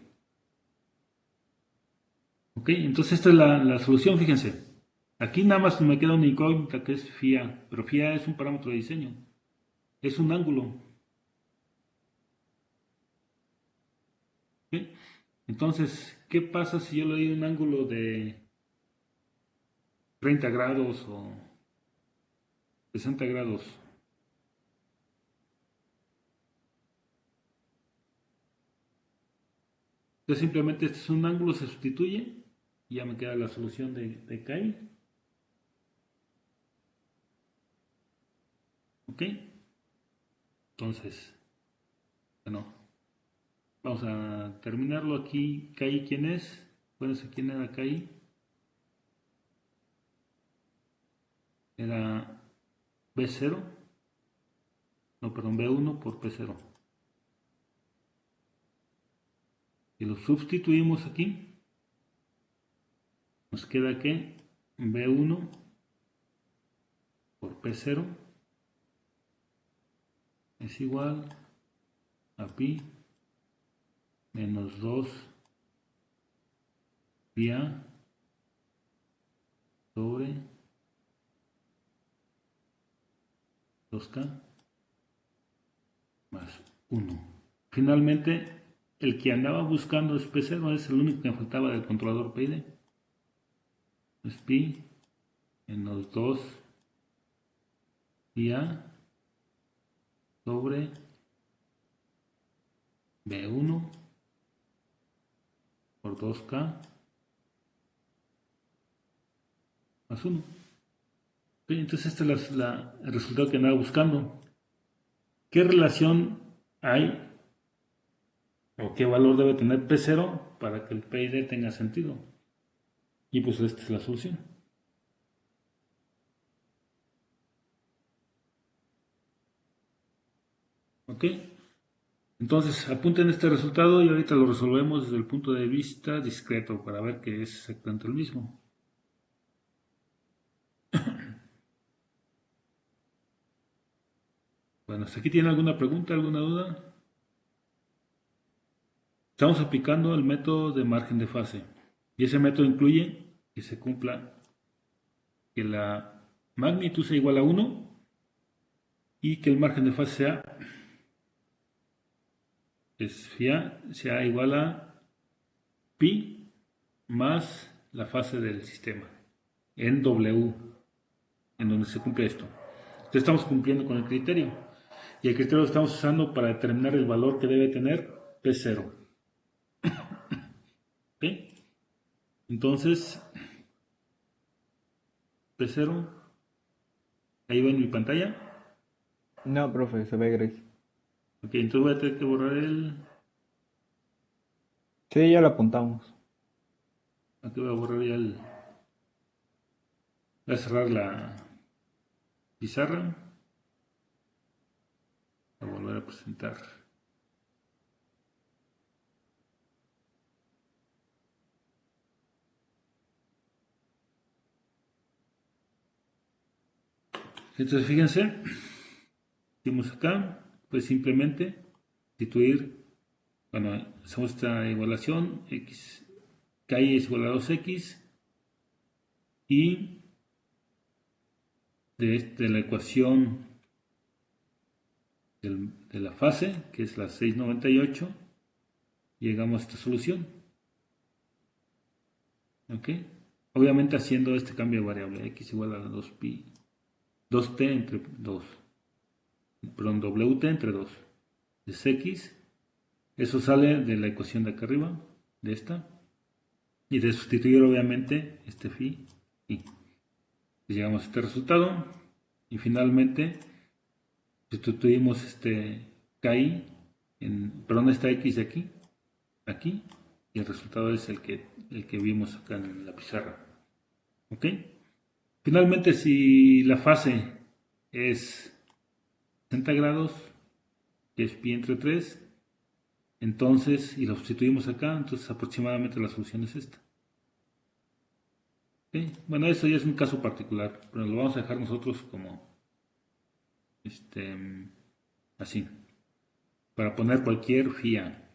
Ok, entonces esta es la solución, fíjense. Aquí nada más me queda una incógnita que es phi a, pero phi a es un parámetro de diseño. Es un ángulo. ¿Ok? Entonces, ¿qué pasa si yo le doy un ángulo de 30 grados o 60 grados? Entonces simplemente este es un ángulo, se sustituye y ya me queda la solución de KI. ¿Ok? Entonces, bueno, vamos a terminarlo aquí. KI, ¿quién es? Acuérdense quién era KI. Era B0. No, perdón, B1 por P0. Y lo sustituimos aquí. Nos queda que B1 por P0 es igual a pi menos 2 pi a sobre 2k más 1. Finalmente, el que andaba buscando es P0, es el único que me faltaba del controlador PID. Es pi menos 2 pi a sobre B1 por 2k más 1. Entonces este es el resultado que andaba buscando. ¿Qué relación hay o qué valor debe tener P0 para que el PID tenga sentido? Y pues esta es la solución. ¿Ok? Entonces apunten este resultado y ahorita lo resolvemos desde el punto de vista discreto para ver que es exactamente el mismo. Bueno, ¿hasta aquí tiene alguna pregunta, alguna duda? Estamos aplicando el método de margen de fase y ese método incluye que se cumpla que la magnitud sea igual a 1 y que el margen de fase sea igual a pi más la fase del sistema en W, en donde se cumple esto. Entonces estamos cumpliendo con el criterio y el criterio lo estamos usando para determinar el valor que debe tener P0. ¿Ok? Entonces, P0, ahí va en mi pantalla. No, profe, se ve gris. Ok, entonces voy a tener que borrar Sí, ya lo apuntamos. aquí voy a borrar ya voy a cerrar la pizarra. Voy a volver a presentar. Entonces, fíjense, hicimos acá, pues simplemente sustituir, bueno, hacemos esta igualación, x, KI es igual a 2x, y de la ecuación de la fase, que es la 698, llegamos a esta solución. ¿Ok? Obviamente haciendo este cambio de variable, x igual a 2pi, 2t entre 2, perdón, wt entre 2, es x, eso sale de la ecuación de acá arriba, de esta, y de sustituir obviamente este phi y llegamos a este resultado, y finalmente sustituimos este KI, perdón, esta X de aquí, y el resultado es el que vimos acá en la pizarra. ¿Ok? Finalmente, si la fase es 60 grados, que es pi entre 3, entonces, y lo sustituimos acá, entonces aproximadamente la solución es esta. ¿Ok? Bueno, eso ya es un caso particular, pero lo vamos a dejar nosotros como así, para poner cualquier FIA.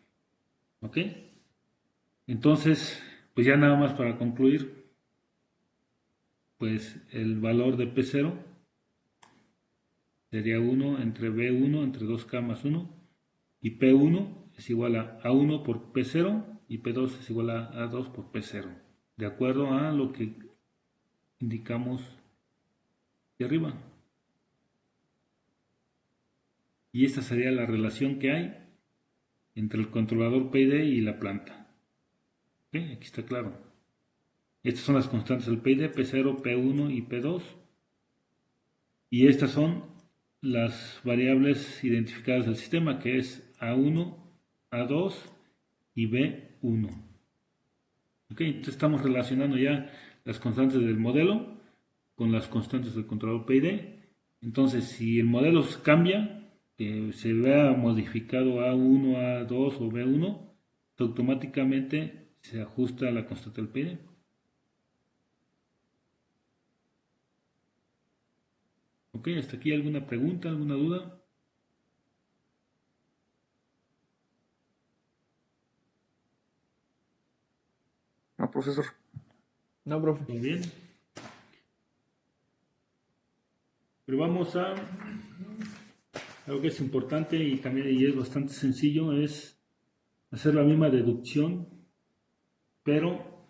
¿Ok? Entonces, pues ya nada más para concluir, pues el valor de P0 sería 1 entre B1 entre 2K más 1 y P1 es igual a A1 por P0 y P2 es igual a A2 por P0, de acuerdo a lo que indicamos de arriba. Y esta sería la relación que hay entre el controlador PID y la planta. ¿Ok? Aquí está claro. Estas son las constantes del PID, P0, P1 y P2. Y estas son las variables identificadas del sistema, que es A1, A2 y B1. ¿Ok? Entonces estamos relacionando ya las constantes del modelo con las constantes del controlador PID. Entonces, si el modelo cambia, que se vea modificado A1, A2 o B1, automáticamente se ajusta a la constante del PID. ¿Ok? ¿Hasta aquí alguna pregunta, alguna duda? No, profesor. No, profe. ¿Todo bien? Pero vamos a algo que es importante y también y es bastante sencillo, es hacer la misma deducción, pero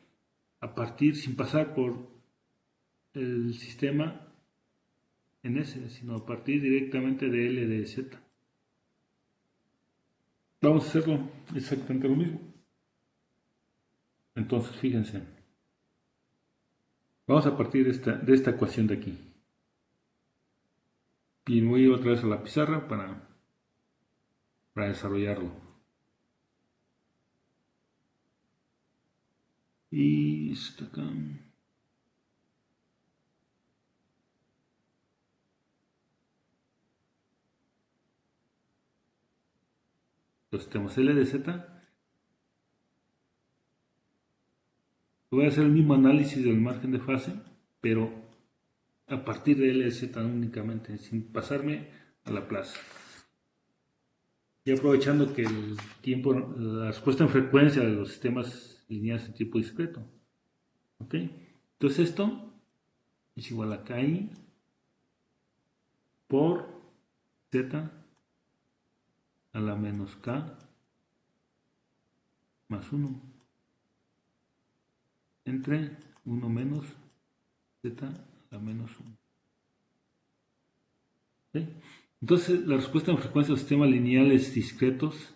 a partir, sin pasar por el sistema en S, sino a partir directamente de L de Z. Vamos a hacerlo exactamente lo mismo. Entonces, fíjense. Vamos a partir de esta ecuación de aquí. Y voy otra vez a la pizarra para desarrollarlo. Y está acá. Entonces tenemos L de Z. Voy a hacer el mismo análisis del margen de fase, pero a partir de L de Z únicamente, sin pasarme a la plaza. Y aprovechando que el tiempo, la respuesta en frecuencia de los sistemas lineales de tipo discreto. ¿Ok? Entonces esto es igual a KI por Z a la menos K más 1 entre 1 menos Z a la menos 1. ¿Ok? Entonces la respuesta en frecuencia de los sistemas lineales discretos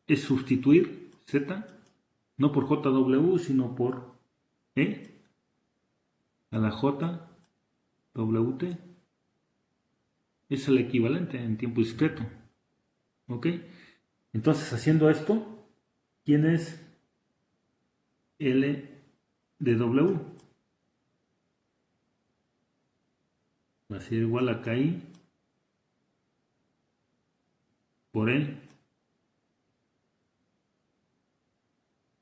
es sustituir Z no por JW sino por E a la JWT. Es el equivalente en tiempo discreto. ¿Ok? Entonces, haciendo esto, ¿quién es L de W? Va a ser igual a KI por E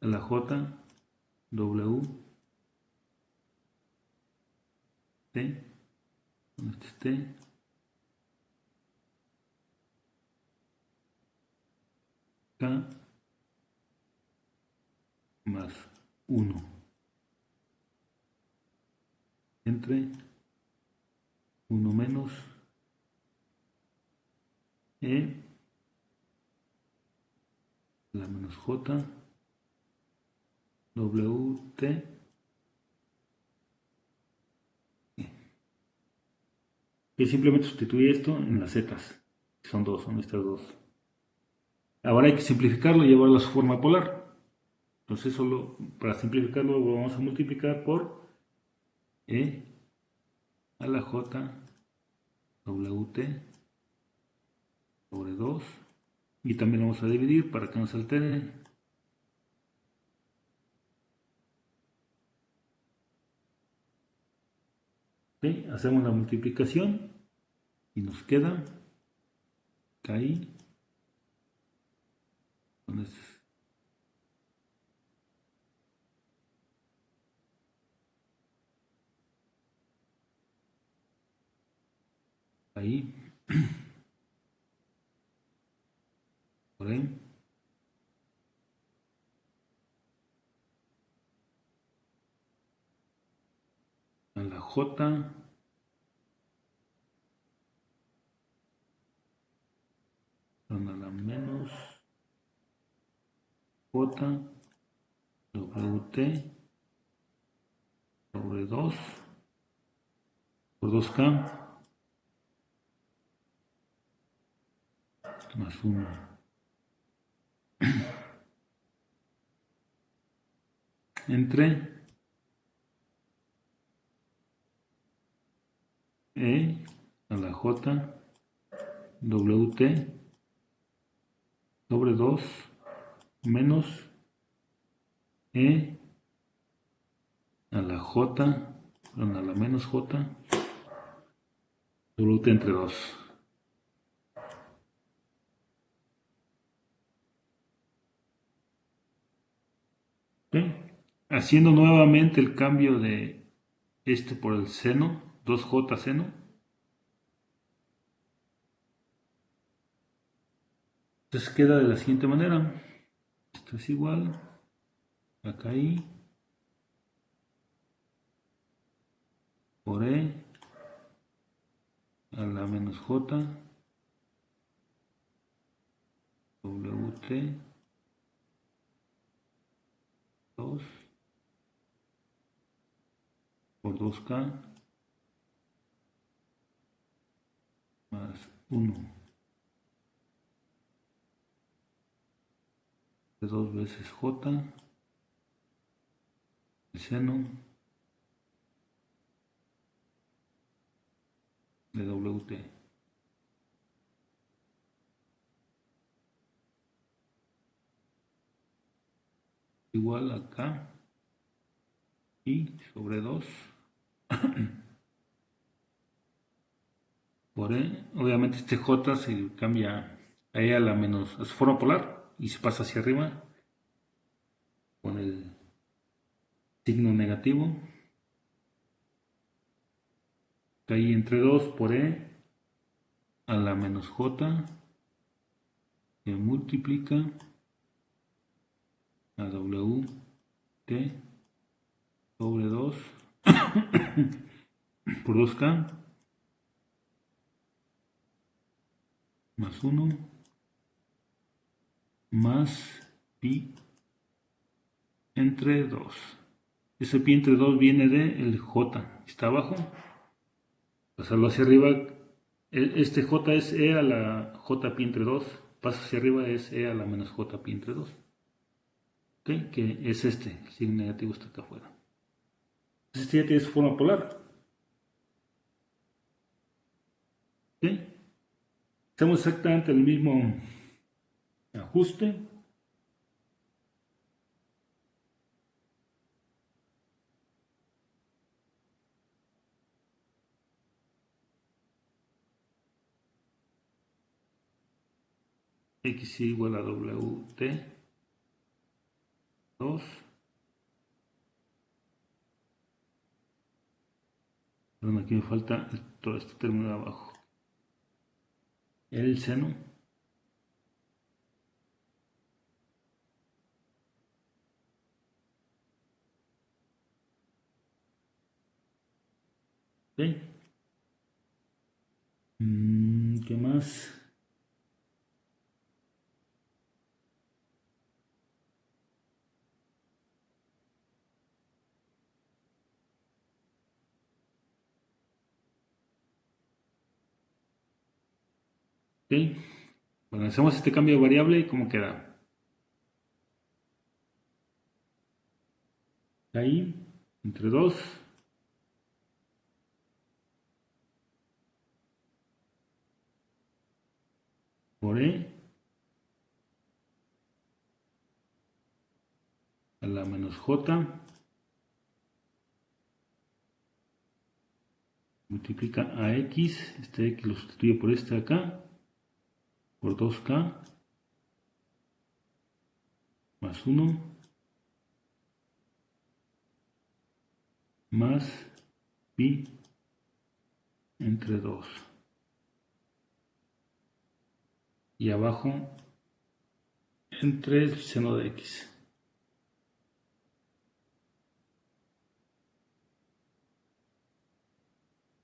a la JW T, este es T, K más 1 entre 1 menos E la menos J W T, que simplemente sustituye esto en las zetas. Son estas dos. Ahora hay que simplificarlo y llevarlo a su forma polar. Entonces solo para simplificarlo lo vamos a multiplicar por E a la J WT sobre 2 y también lo vamos a dividir para que no se altere. ¿Okay? Hacemos la multiplicación y nos queda KI con ahí por ahí a la J a la menos J WT sobre 2 por 2K más 1 entre E a la J WT sobre 2 menos E a la J, perdón, a la menos J WT entre 2. ¿Okay? Haciendo nuevamente el cambio de este por el seno, 2J seno. Entonces queda de la siguiente manera. Esto es igual a KI por E a la menos J WT 2 por 2K más 1 de 2 veces J el seno de WT. Igual acá y sobre 2 por E. Obviamente este J se cambia a E a la menos, a su forma polar y se pasa hacia arriba con el signo negativo. Ahí entre 2 por E a la menos J que multiplica a W T sobre 2 por 2K más 1 más pi entre 2. Ese pi entre 2 viene de el J, está abajo. Pasarlo hacia arriba, este J es E a la J pi entre 2, pasa hacia arriba es E a la menos J pi entre 2. ¿Okay? Que es este, el signo negativo está acá afuera. Este ya tiene su forma polar. ¿Okay? Hacemos exactamente el mismo ajuste. X igual a WT 2. Perdón, aquí me falta todo este término de abajo. El seno ¿okay? ¿Qué más? ¿Okay? Bueno, hacemos este cambio de variable y cómo queda. Ahí, entre 2 por E a la menos J multiplica a X, este X lo sustituye por este de acá, por 2K más 1 más pi entre 2. Y abajo entre el seno de X.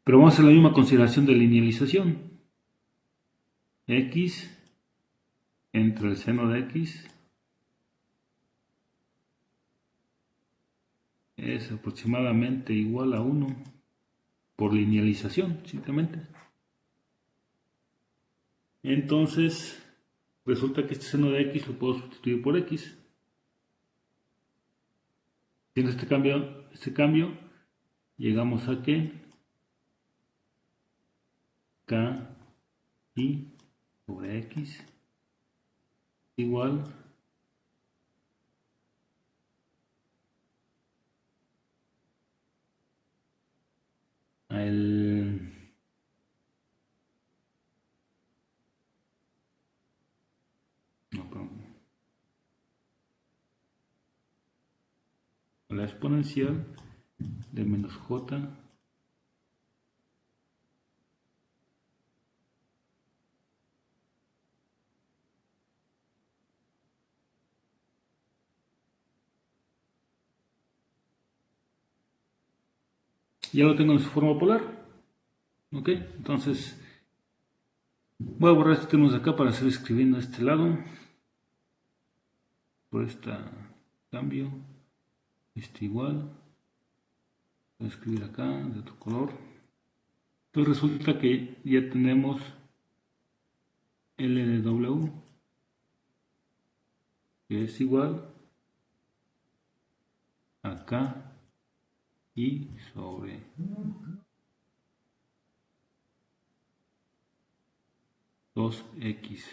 Pero vamos a hacer la misma consideración de linealización. X entre el seno de X es aproximadamente igual a 1 por linealización, simplemente. Entonces, resulta que este seno de X lo puedo sustituir por X. Haciendo este cambio, llegamos a que K I sobre X igual a la exponencial de menos J ya lo tengo en su forma polar. Ok, entonces voy a borrar este término de acá para seguir escribiendo a este lado por este cambio. Este igual, voy a escribir acá de otro color. Entonces resulta que ya tenemos L de W que es igual a K I sobre 2x,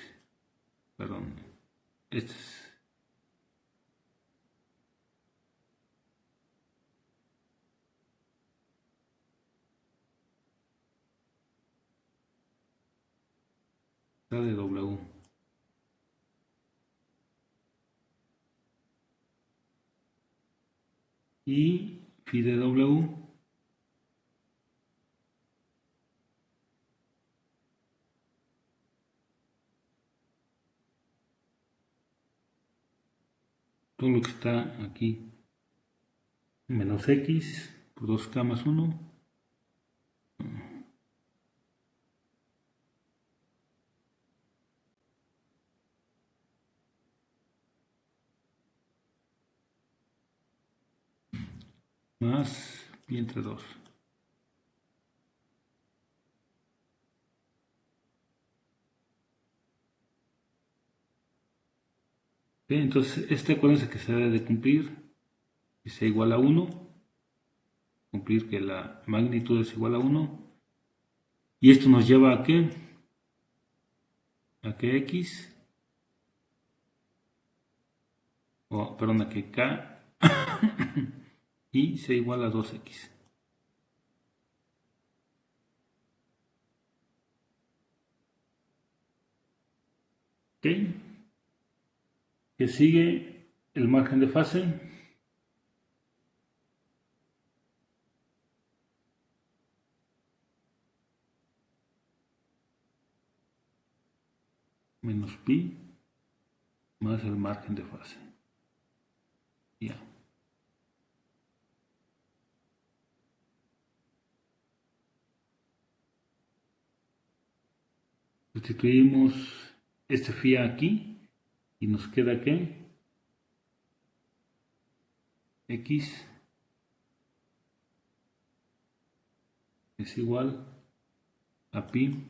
perdón, este es la de W. Y phi de W todo lo que está aquí, menos x por 2k más 1, más pi entre 2. Entonces, acuérdense que se debe de cumplir, que sea igual a 1, cumplir que la magnitud es igual a 1, y esto nos lleva a qué? A que x, perdón, a que k y sea igual a 2x. ¿Ok? Que sigue el margen de fase. Menos pi más el margen de fase. Ya. Sustituimos este phi aquí y nos queda ¿qué? X es igual a pi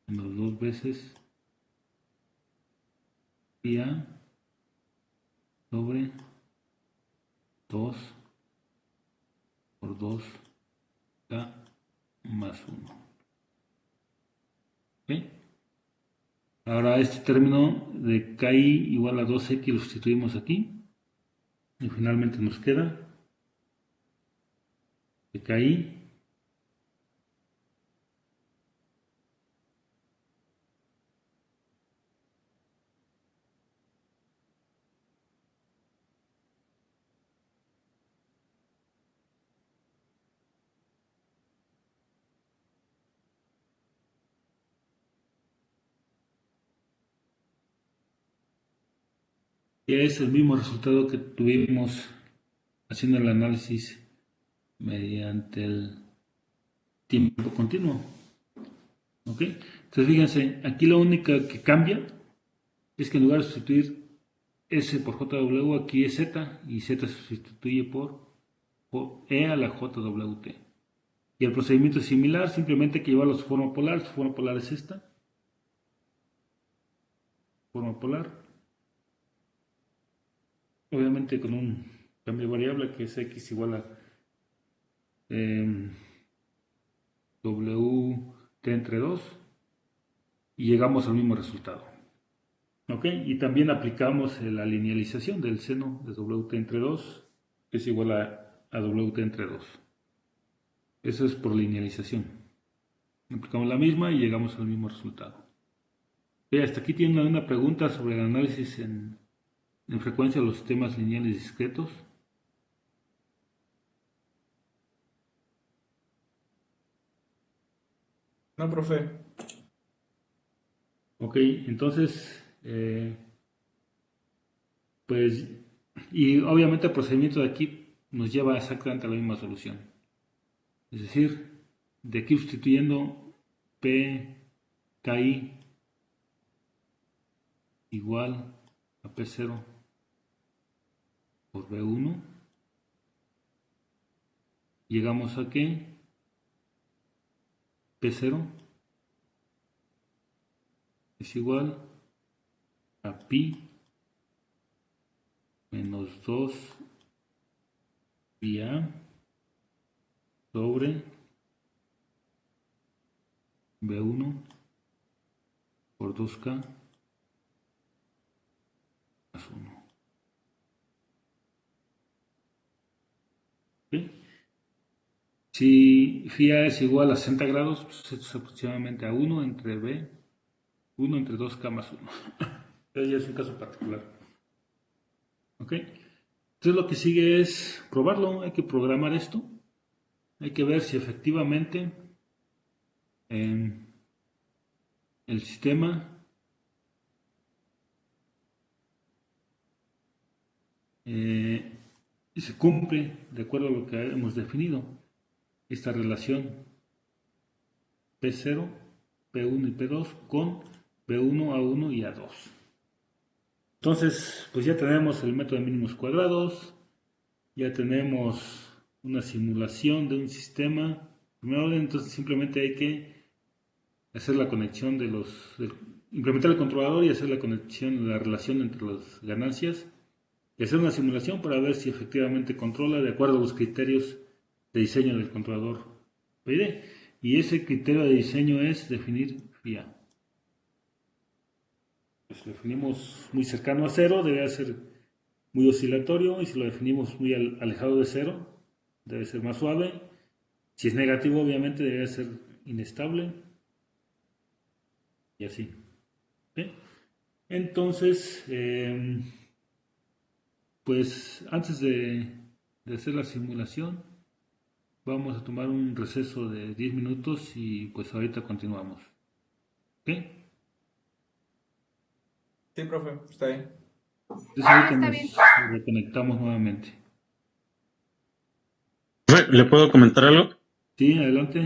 menos 2 veces pi a sobre 2 por 2k más 1. ¿Ok? Ahora este término de KI igual a 2x lo sustituimos aquí y finalmente nos queda que KI es el mismo resultado que tuvimos haciendo el análisis mediante el tiempo continuo. ¿Ok? Entonces fíjense, aquí lo único que cambia es que en lugar de sustituir S por JW, aquí es Z y Z se sustituye por E a la JWT. Y el procedimiento es similar, simplemente hay que llevarlo a su forma polar. Su forma polar es esta. Forma polar. Obviamente con un cambio de variable que es X igual a WT entre 2 y llegamos al mismo resultado. ¿Ok? Y también aplicamos la linealización del seno de WT entre 2, que es igual a WT entre 2. Eso es por linealización. Aplicamos la misma y llegamos al mismo resultado. Hasta aquí tienen una pregunta sobre el análisis en frecuencia de los sistemas lineales discretos. No, profe. Ok, entonces, pues, y obviamente el procedimiento de aquí nos lleva exactamente a la misma solución. Es decir, de aquí sustituyendo P, KI igual a P0 por B1, llegamos a que P0 es igual a pi menos 2 pi a sobre B1 por 2K más 1. ¿Ok? Si phi A es igual a 60 grados, pues esto es aproximadamente a 1 entre B, 1 entre 2K más 1. Pero ya es un caso particular. ¿Ok? Entonces lo que sigue es probarlo, hay que programar esto, hay que ver si efectivamente el sistema se cumple de acuerdo a lo que hemos definido, esta relación P0, P1 y P2 con P1, A1 y A2. Entonces, pues ya tenemos el método de mínimos cuadrados, ya tenemos una simulación de un sistema. Primero, entonces simplemente hay que hacer la conexión implementar el controlador y hacer la conexión, la relación entre las ganancias y hacer una simulación para ver si efectivamente controla de acuerdo a los criterios de diseño del controlador PID. Y ese criterio de diseño es definir phi A. Pues lo definimos muy cercano a cero, debe ser muy oscilatorio, y si lo definimos muy alejado de cero, debe ser más suave. Si es negativo, obviamente debe ser inestable. Y así. ¿Sí? Entonces, pues antes de hacer la simulación, vamos a tomar un receso de 10 minutos y pues ahorita continuamos. ¿Ok? Sí, profe, está bien. Entonces ahorita Está nos bien. reconectamos nuevamente. ¿Le puedo comentar algo? Sí, adelante.